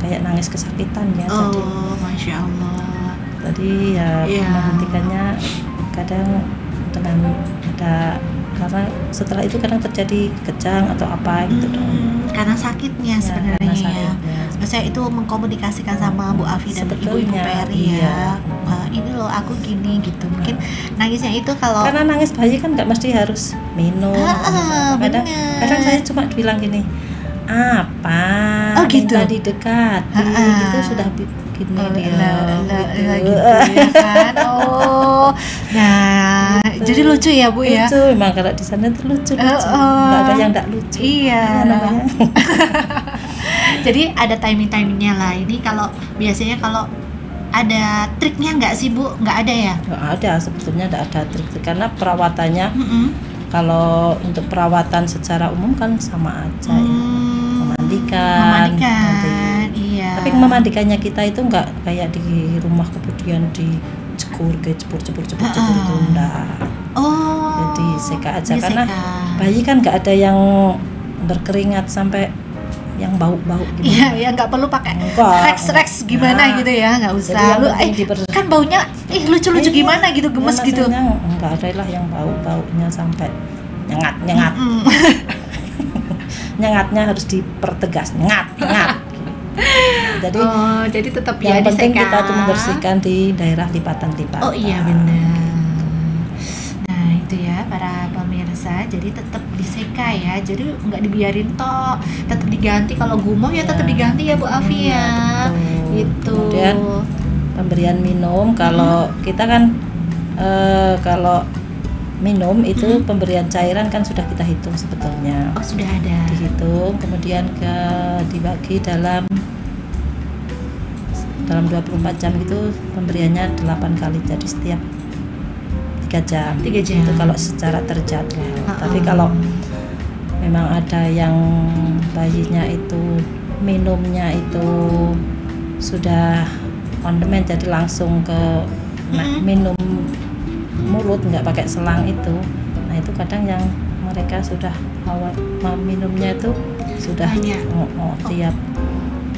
kayak nangis kesakitan ya. Jadi Masya Allah. Tadi ya menghentikannya kadang dengan ada, karena setelah itu kadang terjadi kejang atau apa gitu dong. Karena sakitnya sebenarnya ya. Saya itu mengkomunikasikan sama Bu Afi dan ibu-ibu Peri ya. Ini loh aku gini gitu. Mungkin nangisnya itu kalau karena nangis bayi kan nggak mesti harus minum. Kadang saya cuma bilang gini, apa gitu. minta didekati gitu sudah gini dia gitu ya kan. Nah jadi lucu ya, Bu ya. Lucu memang kalau di sana tuh lucu. Nggak ada yang nggak lucu. Iya. Namanya. Jadi ada timingnya lah. Ini kalau biasanya kalau ada triknya nggak sih, Bu? Nggak ada ya? Nggak ada, sebetulnya nggak ada trik karena perawatannya kalau untuk perawatan secara umum kan sama aja ya. Memandikan, iya. Tapi memandikannya kita itu nggak kayak di rumah kemudian dicekur itu enggak. Jadi seka aja karena bayi kan nggak ada yang berkeringat sampai yang bau-bau gitu. Iya, nggak perlu pakai Rex gimana gitu ya, nggak usah. Kan baunya lucu-lucu gimana gitu, gemes gitu. Nggak ada lah yang baunya sampai nyengat. Nyengatnya harus dipertegas, nyengat. Jadi tetap yang ya penting diseka. kita tuh membersihkan di daerah lipatan-lipatan. Oh iya benar. Nah itu ya para pemirsa, jadi tetap diseka ya, jadi nggak dibiarin toh, tetap diganti kalau gumoh ya tetap diganti ya Bu Afi ya. Itu. Kemudian pemberian minum, kalau kita kan kalau minum itu pemberian cairan kan sudah kita hitung sebetulnya. Oh sudah ada. Dihitung, kemudian dibagi dalam 24 jam itu pemberiannya 8 kali, jadi setiap 3 jam. 3 jam. Itu kalau secara terjadwal. Tapi kalau memang ada yang bayinya itu minumnya itu sudah on demand, jadi langsung ke minum mulut, nggak pakai selang itu. Nah itu kadang yang mereka sudah awal minumnya itu sudah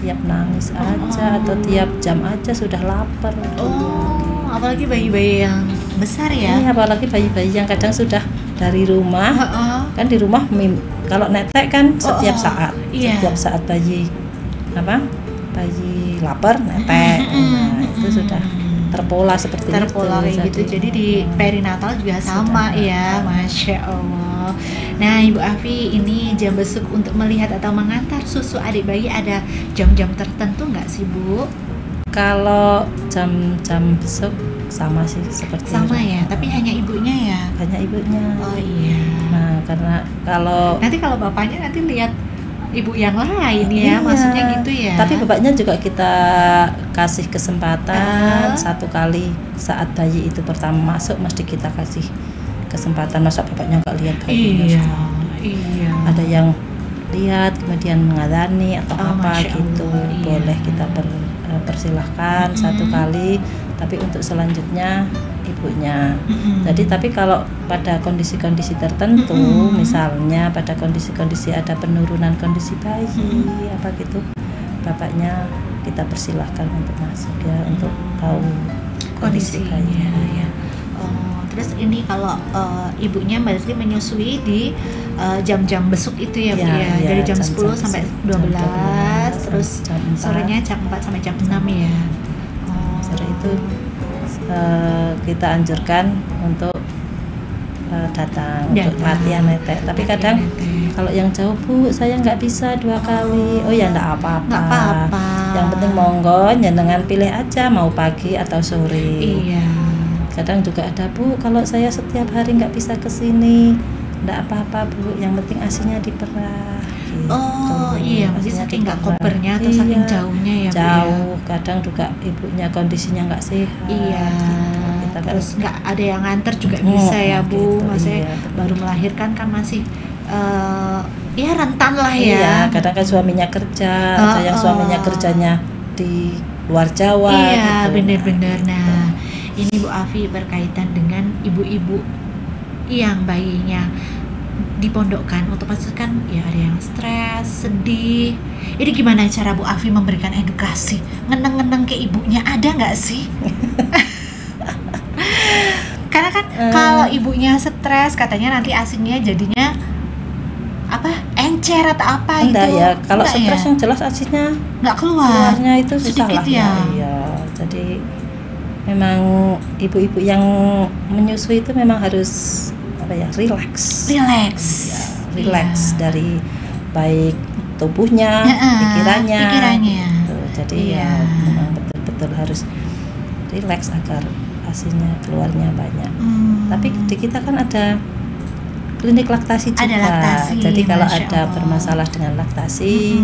tiap nangis aja atau tiap jam aja sudah lapar. Apalagi bayi-bayi yang besar ya. Apalagi bayi-bayi yang kadang sudah dari rumah, kan di rumah kalau netek kan setiap saat, setiap saat bayi lapar netek, itu sudah terpola seperti terpola itu. Kayak gitu. Jadi di perinatal juga sama ya, Masya Allah. Nah Ibu Afi, ini jam besuk untuk melihat atau mengantar susu adik bayi ada jam-jam tertentu nggak sih Bu? Kalau jam besuk sama sih seperti sama ya, tapi hanya ibunya ya? Hanya ibunya. Oh iya. Nah karena nanti kalau bapaknya nanti lihat ibu yang lain ya, maksudnya gitu ya. Tapi bapaknya juga kita kasih kesempatan satu kali saat bayi itu pertama masuk, mesti kita kasih kesempatan. Masa bapaknya nggak lihat bayinya? Iya. Ada yang lihat kemudian mengadani atau apa gitu, boleh kita persilahkan satu kali. Tapi untuk selanjutnya ibunya. Jadi tapi kalau pada kondisi-kondisi tertentu, misalnya pada kondisi-kondisi ada penurunan kondisi bayi apa gitu, bapaknya kita persilahkan untuk masuk ya, untuk tahu kondisi bayi. Ya. Terus ini kalau ibunya berarti menyusui di jam-jam besuk itu ya Bu ya, dari jam 10 sampai 12, terus sorenya jam 4 sampai jam 6 ya. Sore itu kita anjurkan untuk datang untuk latihan netek. Tapi kadang kalau yang jauh Bu, saya nggak bisa 2 kali. Oh ya nggak apa-apa. Yang penting monggo, jenengan pilih aja mau pagi atau sore. Iya. Kadang juga ada Bu, kalau saya setiap hari nggak bisa kesini, nggak apa-apa Bu. Yang penting asinya diperah. Gitu. Oh iya, maksudnya saking nggak kopernya atau saking jauhnya ya Bu? Jauh, kadang juga ibunya kondisinya nggak sehat. Iya. Kita terus nggak ada yang nganter juga bisa ya Bu, gitu, maksudnya baru melahirkan kan masih ya rentan lah ya. Iya, kadang kan suaminya kerja, ada yang suaminya kerjanya di luar Jawa. Iya, gitu. bener-bener. Nah, ini Bu Afi berkaitan dengan ibu-ibu yang bayinya dipondokkan, otomatis kan ya ada yang stres, sedih. Ini gimana cara Bu Afi memberikan edukasi, ngeneng-ngeneng ke ibunya, ada nggak sih? Karena kan kalau ibunya stres, katanya nanti asinya jadinya encer atau apa gitu. Enggak ya, kalau stres yang jelas asinya nggak keluarnya itu susah lah ya. Iya, jadi memang ibu-ibu yang menyusui itu memang harus relax dari baik tubuhnya, pikirannya. Jadi ya memang betul-betul harus relax agar asinya keluarnya banyak. Tapi di kita kan ada klinik laktasi juga. Ada laktasi, jadi kalau ada bermasalah dengan laktasi,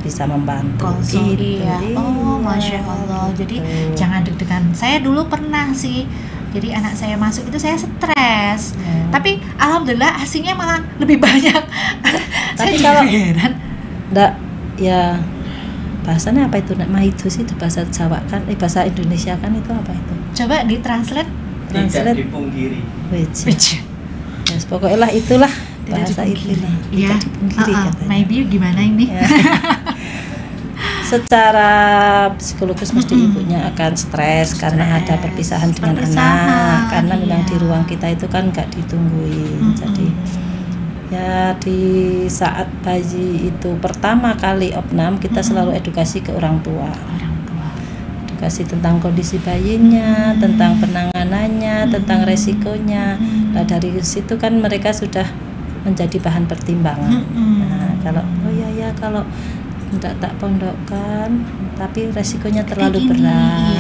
bisa membantu. Iya. Oh, Masya Allah. Jadi jangan deg-degan. Saya dulu pernah sih. Jadi anak saya masuk itu saya stres. Tapi alhamdulillah asinya malah lebih banyak. Tapi kalau enggak ya bahasanya apa itu? Maidu sih itu bahasa Jawa kan, bahasa Indonesia kan itu apa itu? Coba ditranslate. Tidak dipungkiri. Ya, pokoknya lah itulah bahasa itu. Iya. Maybe gimana ini? Ya. Secara psikologis mesti ibunya akan stres karena ada perpisahan dengan anak, karena memang di ruang kita itu kan nggak ditungguin. Jadi ya di saat bayi itu pertama kali opnam, kita selalu edukasi ke orang tua. Edukasi tentang kondisi bayinya, tentang penanganannya, tentang resikonya. Nah dari situ kan mereka sudah menjadi bahan pertimbangan. Nah kalau kalau tidak tak pondokkan, tapi resikonya terlalu berat,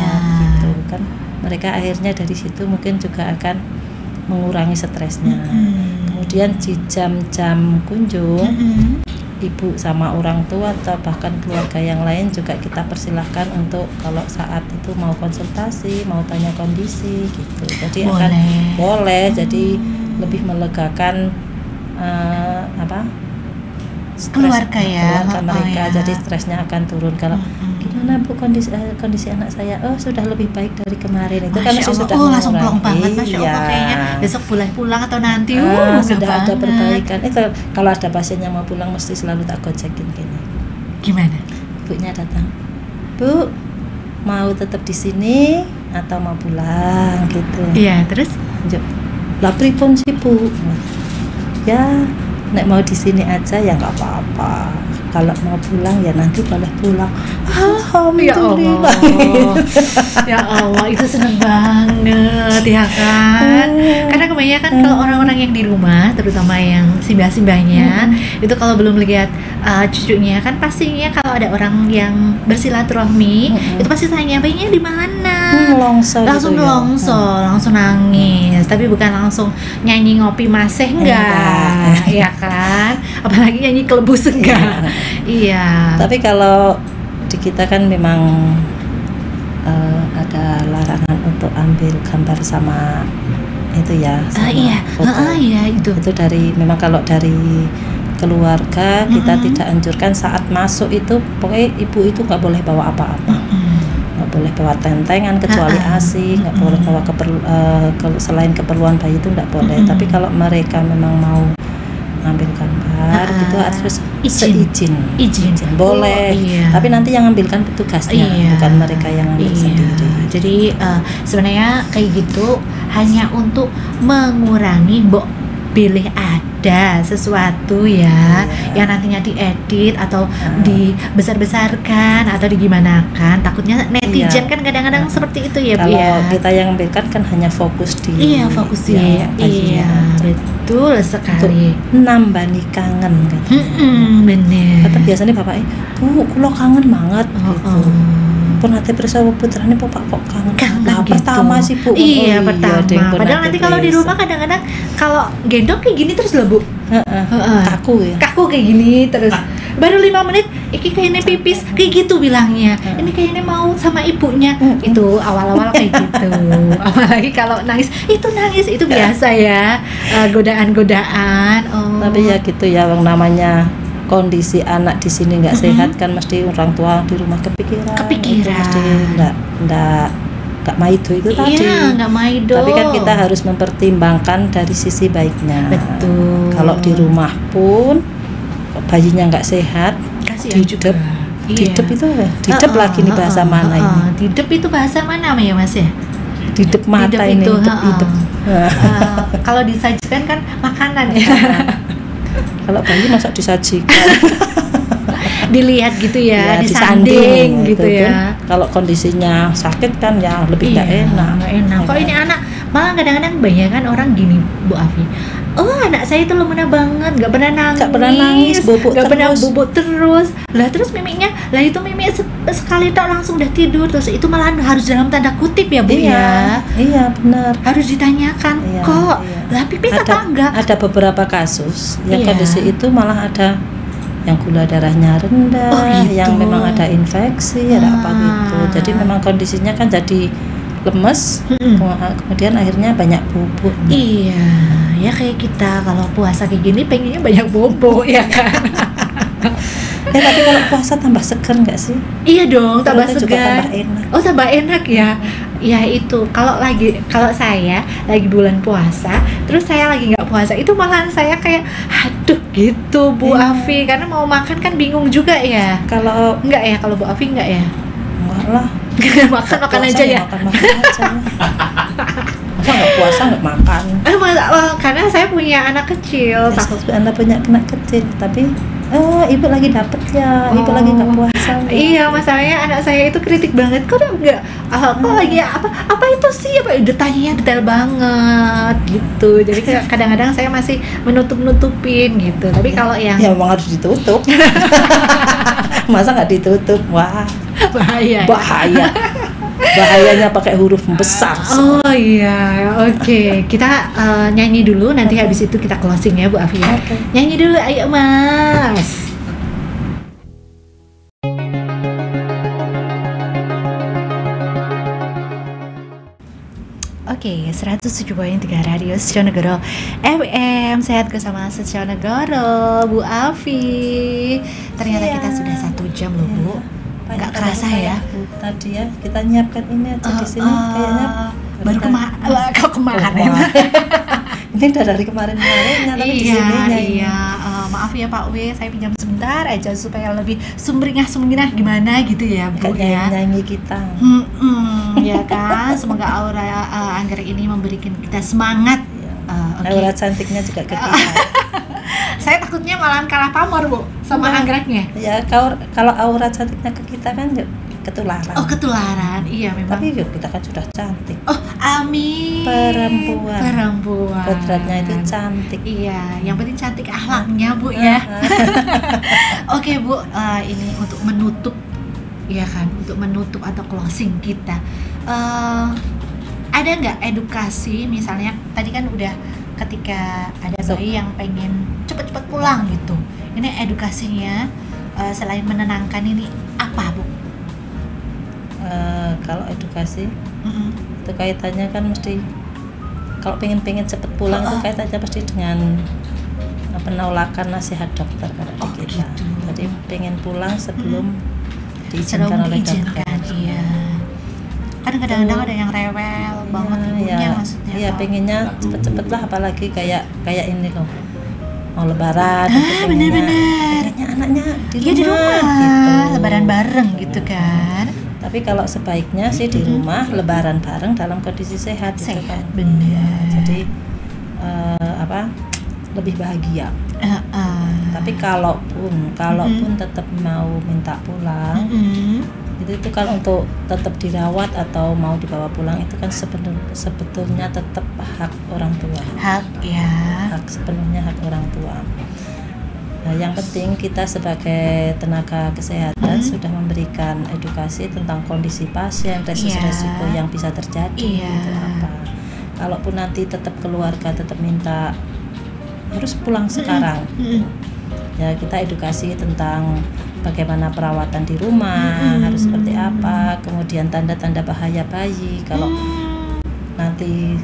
gitu kan. Mereka akhirnya dari situ mungkin juga akan mengurangi stresnya. Kemudian di jam-jam kunjung, ibu sama orang tua atau bahkan keluarga yang lain juga kita persilahkan untuk kalau saat itu mau konsultasi, mau tanya kondisi, gitu. Jadi boleh. Jadi lebih melegakan keluarga ya, keluarga mereka, ya. jadi stresnya akan turun. Kalau gimana Bu kondisi anak saya, oh sudah lebih baik dari kemarin, itu kan Masya sudah Allah, langsung plong banget, Masya Allah, kayaknya besok pulang atau nanti sudah ada banget. perbaikan. Kalau ada pasien yang mau pulang mesti selalu tak gocekin gini. Gimana? Ibunya datang, Bu mau tetap di sini atau mau pulang gitu. Iya, terus? Lah pripun sih Bu? Ya nek mau di sini aja ya nggak apa-apa. Kalau mau pulang ya nanti boleh pulang. Alhamdulillah. Ya Allah, itu seneng banget ya kan. Karena kebanyakan kalau orang-orang yang di rumah, terutama yang simbah-simbahnya, itu kalau belum lihat cucunya kan pastinya kalau ada orang yang bersilaturahmi, itu pasti tanya bayinya di mana. Langsung gitu langsung nangis. Tapi bukan langsung nyanyi ngopi masih enggak, ya kan? Apalagi nyanyi kelebus enggak. Iya. Tapi kalau di kita kan memang ada larangan untuk ambil gambar sama itu ya. Iya itu. Itu memang kalau dari keluarga kita tidak anjurkan saat masuk itu pokoknya ibu itu nggak boleh bawa apa-apa. Nggak boleh bawa tentengan kecuali ASI, nggak boleh bawa selain keperluan bayi itu nggak boleh. Tapi kalau mereka memang mau ambil gambar gitu harus izin boleh, tapi nanti yang ambilkan petugasnya, bukan mereka yang ambil sendiri. Jadi sebenarnya kayak gitu hanya untuk mengurangi pilih ada sesuatu yang nantinya diedit atau dibesar-besarkan atau digimanakan, takutnya netizen kan kadang-kadang seperti itu ya Bu ya. Kalau kita yang ambilkan kan hanya fokus di betul sekali, nambani kangen gitu. Bener. Kata biasanya bapaknya, Bu, kulo kangen banget gitu. Pun nanti bersama putranya bapak kok kangen gitu. Pertama sih Bu. Pertama. Padahal nanti kalau di rumah kadang-kadang kalau gendong kayak gini terus loh Bu. Kaku kayak gini terus. Baru 5 menit, iki kayaknya pipis, kayak gitu bilangnya. Ini kayaknya mau sama ibunya. Itu awal-awal kayak gitu. Apalagi kalau nangis itu biasa ya. Godaan-godaan. Tapi ya gitu ya, yang namanya kondisi anak di sini nggak sehat kan mesti orang tua di rumah kepikiran. Mesti nggak maido itu tadi. Iya, nggak maido. Tapi kan kita harus mempertimbangkan dari sisi baiknya. Betul. Kalau di rumah pun bayinya nggak sehat, didep itu didep lagi nih bahasa mana ini? Didep itu bahasa mana ya Mas ya? Didep mata didep ini. Didep. Kalau disajikan kan makanan ya. Kalau bayi masa disajikan? Dilihat gitu ya, disanding gitu ya. Kalau kondisinya sakit kan ya lebih nggak enak. Kok ini anak malah kadang-kadang banyak kan orang gini Bu Afi. Anak saya itu lemah banget, nggak pernah nangis, nggak pernah bubuk terus. Lah terus mimiknya, itu mimik sekali tak langsung udah tidur. Terus itu malah harus dalam tanda kutip ya Bu ya. Iya benar. Harus ditanyakan kok. Lah pipis apa enggak? Ada beberapa kasus yang kondisi itu malah ada yang gula darahnya rendah, yang memang ada infeksi, ada apa gitu. Jadi memang kondisinya kan jadi lemes, kemudian akhirnya banyak bubuk. Iya, ya kayak kita kalau puasa kayak gini pengennya banyak bubuk ya kan. Tapi kalau puasa tambah seger nggak sih? Iya dong, tambah segar. Tambah enak. Tambah enak ya. Ya itu kalau saya lagi bulan puasa, terus saya lagi nggak puasa, itu malahan saya kayak aduh gitu Bu Afi, karena mau makan kan bingung juga ya. Kalau enggak ya, kalau Bu Afi enggak ya? Enggak lah. makan aja ya. Makan aja. Masa nggak puasa nggak makan? Karena saya punya anak kecil. Anda punya anak kecil, tapi ibu lagi dapet ya, ibu lagi nggak puasa. Iya, masalahnya anak saya itu kritik banget. Kok enggak? Kok lagi apa itu sih? Tanyanya detail banget gitu. Jadi kadang-kadang saya masih menutup-nutupin gitu. Tapi kalau yang ya memang harus ditutup. Masa nggak ditutup? Wah, bahaya. Bahayanya pakai huruf besar. Oh iya, oke. Kita nyanyi dulu, nanti habis itu kita closing ya Bu Afi. Nyanyi dulu, ayo Mas. Oke, Oke, 107.3 Radio Setionegoro FM. Sehat bersama Setionegoro, Bu Afi. Ternyata kita sudah 1 jam loh, Bu. Nggak kerasa ya? Tadi ya, kita nyiapkan ini aja di sini kayaknya baru kemarin. Ini udah dari kemarin-kemarinnya, tapi di sininya iya. Maaf ya Pak W, saya pinjam sebentar aja supaya lebih sumringah gimana gitu ya Bu ya. Nyanyi kita. Ya kan, semoga aura anggrek ini memberikan kita semangat. Aura cantiknya juga ke kita. Saya takutnya malah kalah pamor Bu sama anggreknya. Ya kalau aura cantiknya ke kita kan ketularan. Oh ketularan, iya memang. Tapi yuk kita kan sudah cantik. Oh amin. Perempuan. Kodratnya itu cantik. Iya, yang penting cantik akhlaknya Bu ya. Oke Bu, ini untuk menutup, ya kan, untuk menutup atau closing kita. Ada nggak edukasi, misalnya tadi kan udah ketika ada bayi yang pengen cepet-cepet pulang gitu. Ini edukasinya selain menenangkan ini apa Bu? Kalau edukasi itu kaitannya kan mesti kalau pengen cepet pulang itu kaitannya pasti dengan penolakan nasihat dokter kalau di kita. Gitu. Jadi pengen pulang sebelum diizinkan oleh dokter. Iya. Kadang-kadang ada yang rewel banget ibunya maksudnya. Iya, pengennya cepet-cepet lah, apalagi kayak ini loh. Mau lebaran bener-bener anaknya di rumah gitu. lebaran bareng gitu kan. Tapi kalau sebaiknya sih di rumah lebaran bareng dalam kondisi sehat gitu kan. Bener. Jadi lebih bahagia. Tapi kalaupun tetap mau minta pulang, itu kan untuk tetap dirawat atau mau dibawa pulang itu kan sebetulnya tetap hak orang tua. Hak sepenuhnya hak orang tua. Nah, yang penting kita sebagai tenaga kesehatan sudah memberikan edukasi tentang kondisi pasien, resiko yang bisa terjadi. Gitu apa. Kalaupun nanti tetap keluarga tetap minta harus pulang sekarang, ya kita edukasi tentang bagaimana perawatan di rumah, harus seperti apa, kemudian tanda-tanda bahaya bayi kalau nanti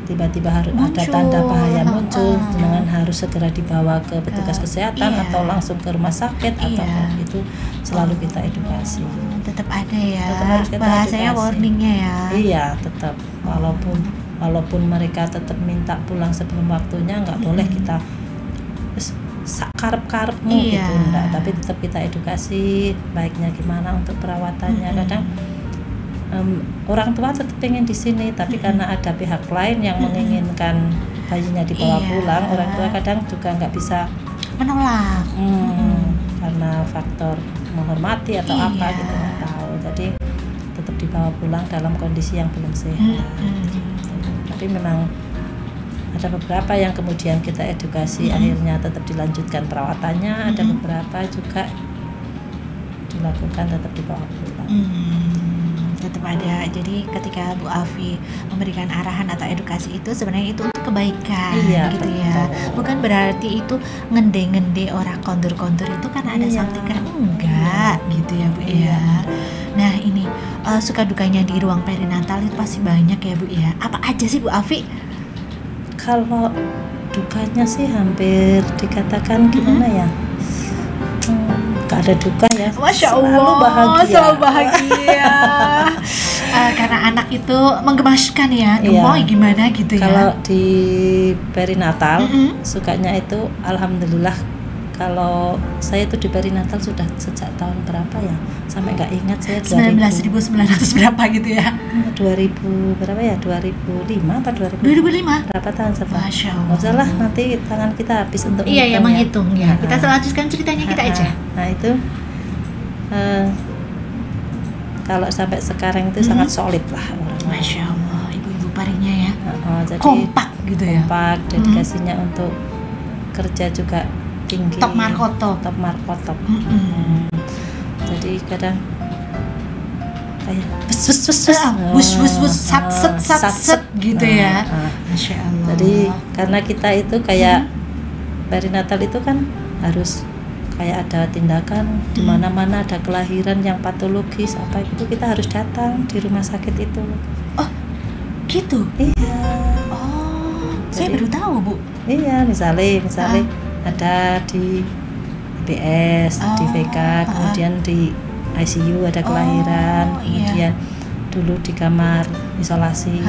tiba-tiba harus ada tanda bahaya muncul, dengan harus segera dibawa ke petugas kesehatan atau langsung ke rumah sakit atau itu selalu kita edukasi. Tetap ada ya. Tetap harus kita bahasanya edukasi. Warningnya ya. Iya, tetap walaupun mereka tetap minta pulang sebelum waktunya, nggak boleh kita karep-karepmu gitu, enggak, tapi tetap kita edukasi baiknya gimana untuk perawatannya. Kadang orang tua tetap pengen di sini, tapi karena ada pihak lain yang menginginkan bayinya dibawa pulang, orang tua kadang juga nggak bisa menolak karena faktor menghormati atau apa gitu, nggak tahu. Jadi tetap dibawa pulang dalam kondisi yang belum sehat. Tapi memang ada beberapa yang kemudian kita edukasi akhirnya tetap dilanjutkan perawatannya, ada beberapa juga dilakukan tetap dibawa pulang. Tetap ada. Jadi ketika Bu Afi memberikan arahan atau edukasi itu sebenarnya itu untuk kebaikan, gitu betul. Ya. Bukan berarti itu ngende-ngende orang kontur-kontur itu kan ada something kan enggak gitu ya Bu ya. Nah ini suka dukanya di ruang perinatal itu pasti banyak ya Bu ya. Apa aja sih Bu Afi? Kalau dukanya sih hampir dikatakan gimana ya, gak ada duka ya. Masya Allah, selalu bahagia. Karena anak itu menggemaskan ya, gemoy gimana gitu ya. Kalau di perinatal sukanya itu alhamdulillah. Kalau saya itu di perinatal sudah sejak tahun berapa ya, sampai nggak ingat saya, 19.900 berapa gitu ya. 2000 berapa ya, 2005 apa 2005 berapa tahun setelah. Masya Allah. Nggak usah lah, nanti tangan kita habis untuk menghitung ya. Kita selanjutkan ceritanya kita aja. Nah itu kalau sampai sekarang itu sangat solid lah orang. Masya Allah, ibu-ibu parinya ya. Jadi kompak gitu ya. Kompak, dedikasinya untuk kerja juga tinggi. Top markoto. Jadi kadang kayak bus sat gitu ya. Masya Allah. Jadi karena kita itu kayak perinatal itu kan harus kayak ada tindakan di mana-mana ada kelahiran yang patologis apa itu kita harus datang di rumah sakit itu. Oh, gitu. Iya. Saya baru tahu, Bu. Iya, misalnya ada di IBS, di VK, kemudian di ICU ada kelahiran, kemudian dulu di kamar isolasi.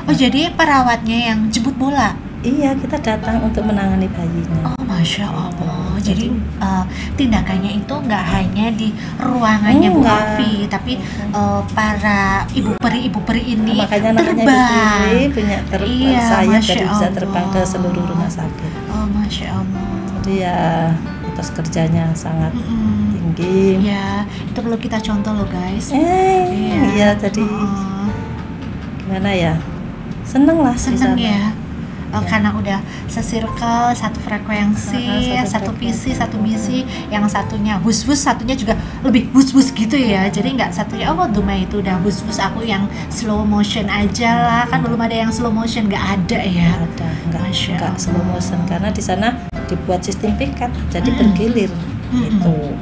Jadi perawatnya yang jemput bola? Iya, kita datang untuk menangani bayinya. Oh, Masya Allah. Jadi tindakannya itu nggak hanya di ruangannya Bu Afi, tapi para ibu peri ini makanya terbang. Iya, saya jadi bisa terbang ke seluruh rumah sakit. Oh, Masya Allah. Jadi ya etos kerjanya sangat tinggi. Ya, itu perlu kita contoh loh guys. Iya, jadi gimana ya? Seneng ya. Karena udah se-circle, satu frekuensi, satu visi, satu misi. Yang satunya bus-bus, satunya juga lebih bus-bus gitu ya. Jadi nggak satunya Duma itu udah bus-bus, aku yang slow motion aja lah. Kan belum ada yang slow motion, nggak ada ya. Nggak slow motion karena di sana dibuat sistem piket, jadi bergilir gitu.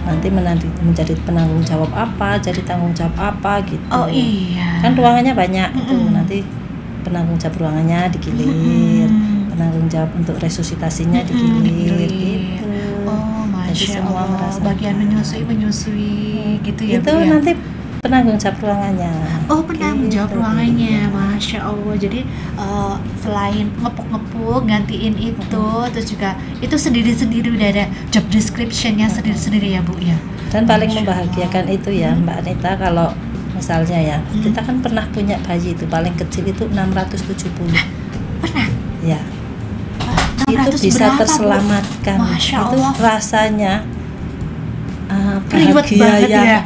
Nanti menjadi penanggung jawab apa, jadi tanggung jawab apa gitu. Oh iya. Kan ruangannya banyak itu, nanti penanggung jawab ruangannya digilir, penanggung jawab untuk resusitasinya digilir gitu. Oh, Masya Allah. Bagian menyusui gitu ya. Itu nanti penanggung jawab ruangannya. Oh, penanggung jawab ruangannya. Masya Allah. Jadi selain ngepuk-ngepuk, gantiin itu, terus juga itu sendiri-sendiri udah ada job description-nya sendiri-sendiri ya Bu ya. Dan paling membahagiakan itu ya Mbak Anita, kalau misalnya ya, kita kan pernah punya bayi itu paling kecil itu 670. Pernah? Ya. Itu bisa terselamatkan. Masya itu Allah. Rasanya bahagia ya.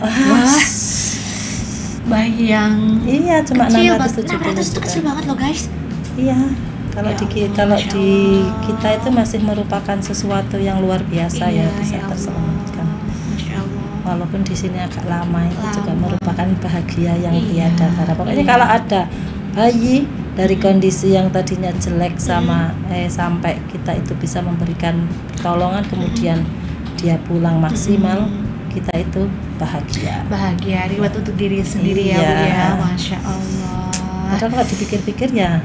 Bayi yang cuma kecil, 670 itu kecil banget loh guys. Iya. Kalau di kita itu masih merupakan sesuatu yang luar biasa ya, bisa terselamatkan. Walaupun di sini agak lama, itu juga merupakan bahagia yang tiada tara. Pokoknya kalau ada bayi dari kondisi yang tadinya jelek sampai kita itu bisa memberikan pertolongan, kemudian dia pulang maksimal, kita itu bahagia. Riwayat untuk diri sendiri ya Bu ya. Masya Allah. Padahal kalau dipikir-pikir ya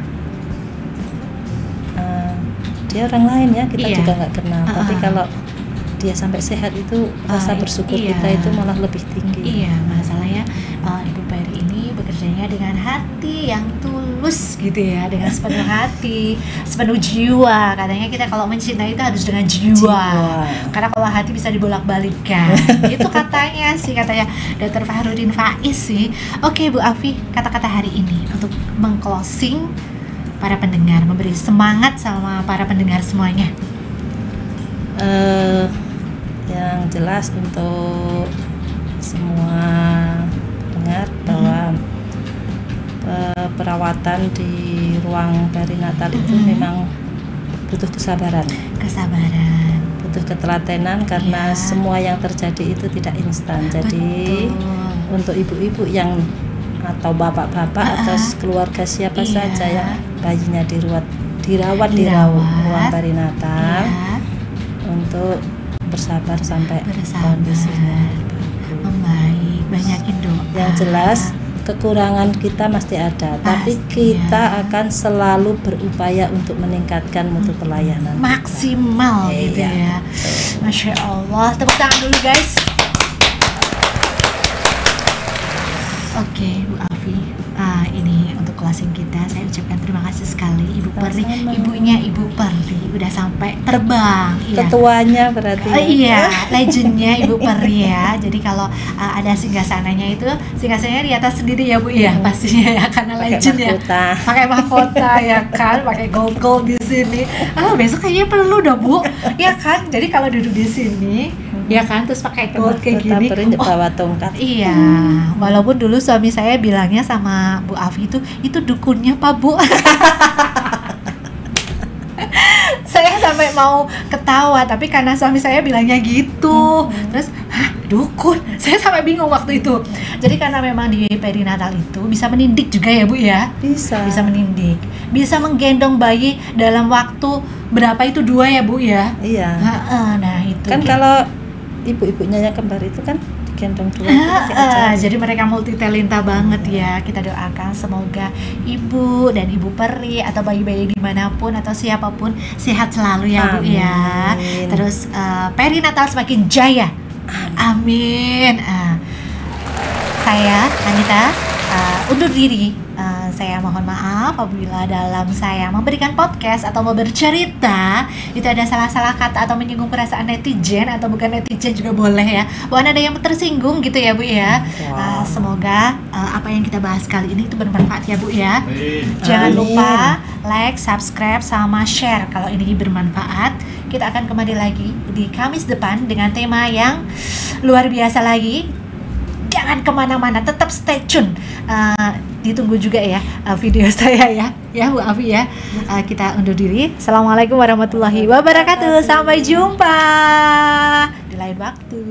dia orang lain ya, kita juga nggak kenal. Tapi kalau dia sampai sehat itu rasa bersyukur kita itu malah lebih tinggi. Iya, masalahnya Ibu Peri ini bekerjanya dengan hati yang tulus gitu ya, dengan sepenuh hati, sepenuh jiwa. Katanya kita kalau mencintai itu harus dengan jiwa. Karena kalau hati bisa dibolak-balikkan. Itu katanya Dr. Fahrudin Faiz sih. Oke Bu Afi, kata-kata hari ini untuk meng-closing para pendengar, memberi semangat sama para pendengar semuanya. Yang jelas untuk semua pendengar bahwa perawatan di ruang perinatal itu memang butuh kesabaran, butuh ketelatenan, karena semua yang terjadi itu tidak instan. Jadi untuk ibu-ibu yang atau bapak-bapak atau keluarga siapa saja yang bayinya dirawat di ruang perinatal, untuk bersabar sampai kondisinya membaik, banyakin doa. Yang jelas kekurangan kita pasti ada, tapi kita akan selalu berupaya untuk meningkatkan mutu pelayanan maksimal gitu ya. Masya Allah, tepuk tangan dulu guys. Oke Bu Afi, ini untuk closing kita, saya ucapkan terima kasih sekali Ibu Peri, ibunya Ibu Peri udah sampai terbang. Ketuanya berarti. Legendnya Ibu Peri ya. Jadi kalau ada singgasananya itu, singgasananya di atas sendiri ya Bu ya, pastinya ya, karena legend ya. Pakai mahkota ya kan, pakai gold di sini. Besok kayaknya perlu dong Bu, ya kan. Jadi kalau duduk di sini, ya kan, terus pakai gold kayak gini, bawa tongkat. Iya, walaupun dulu suami saya bilangnya sama Bu Afi itu dukunnya Pak Bu. Saya sampai mau ketawa, tapi karena suami saya bilangnya gitu, terus dukun, saya sampai bingung waktu itu. Jadi karena memang di perinatal itu bisa menindik juga ya Bu ya, bisa menindik, bisa menggendong bayi dalam waktu berapa itu 2 ya Bu ya. Iya. Nah itu kan kalau ibu-ibunya yang kembar itu kan digendong dua. Jadi mereka multi talenta banget ya. Kita doakan semoga ibu dan ibu peri atau bayi-bayi dimanapun atau siapapun sehat selalu ya Bu ya. Terus perinatal semakin jaya. Amin. Saya Anita undur diri. Saya mohon maaf apabila dalam saya memberikan podcast atau mau bercerita itu ada salah-salah kata atau menyinggung perasaan netizen atau bukan netizen juga boleh ya. Bukan ada yang tersinggung gitu ya Bu ya. Semoga apa yang kita bahas kali ini itu bermanfaat ya Bu ya. Jangan lupa like, subscribe, sama share kalau ini bermanfaat. Kita akan kembali lagi di Kamis depan dengan tema yang luar biasa lagi. Jangan kemana-mana, tetap stay tune. Ditunggu juga ya video saya ya Bu Afi ya. Kita undur diri. Assalamualaikum warahmatullahi wabarakatuh. Sampai jumpa di lain waktu.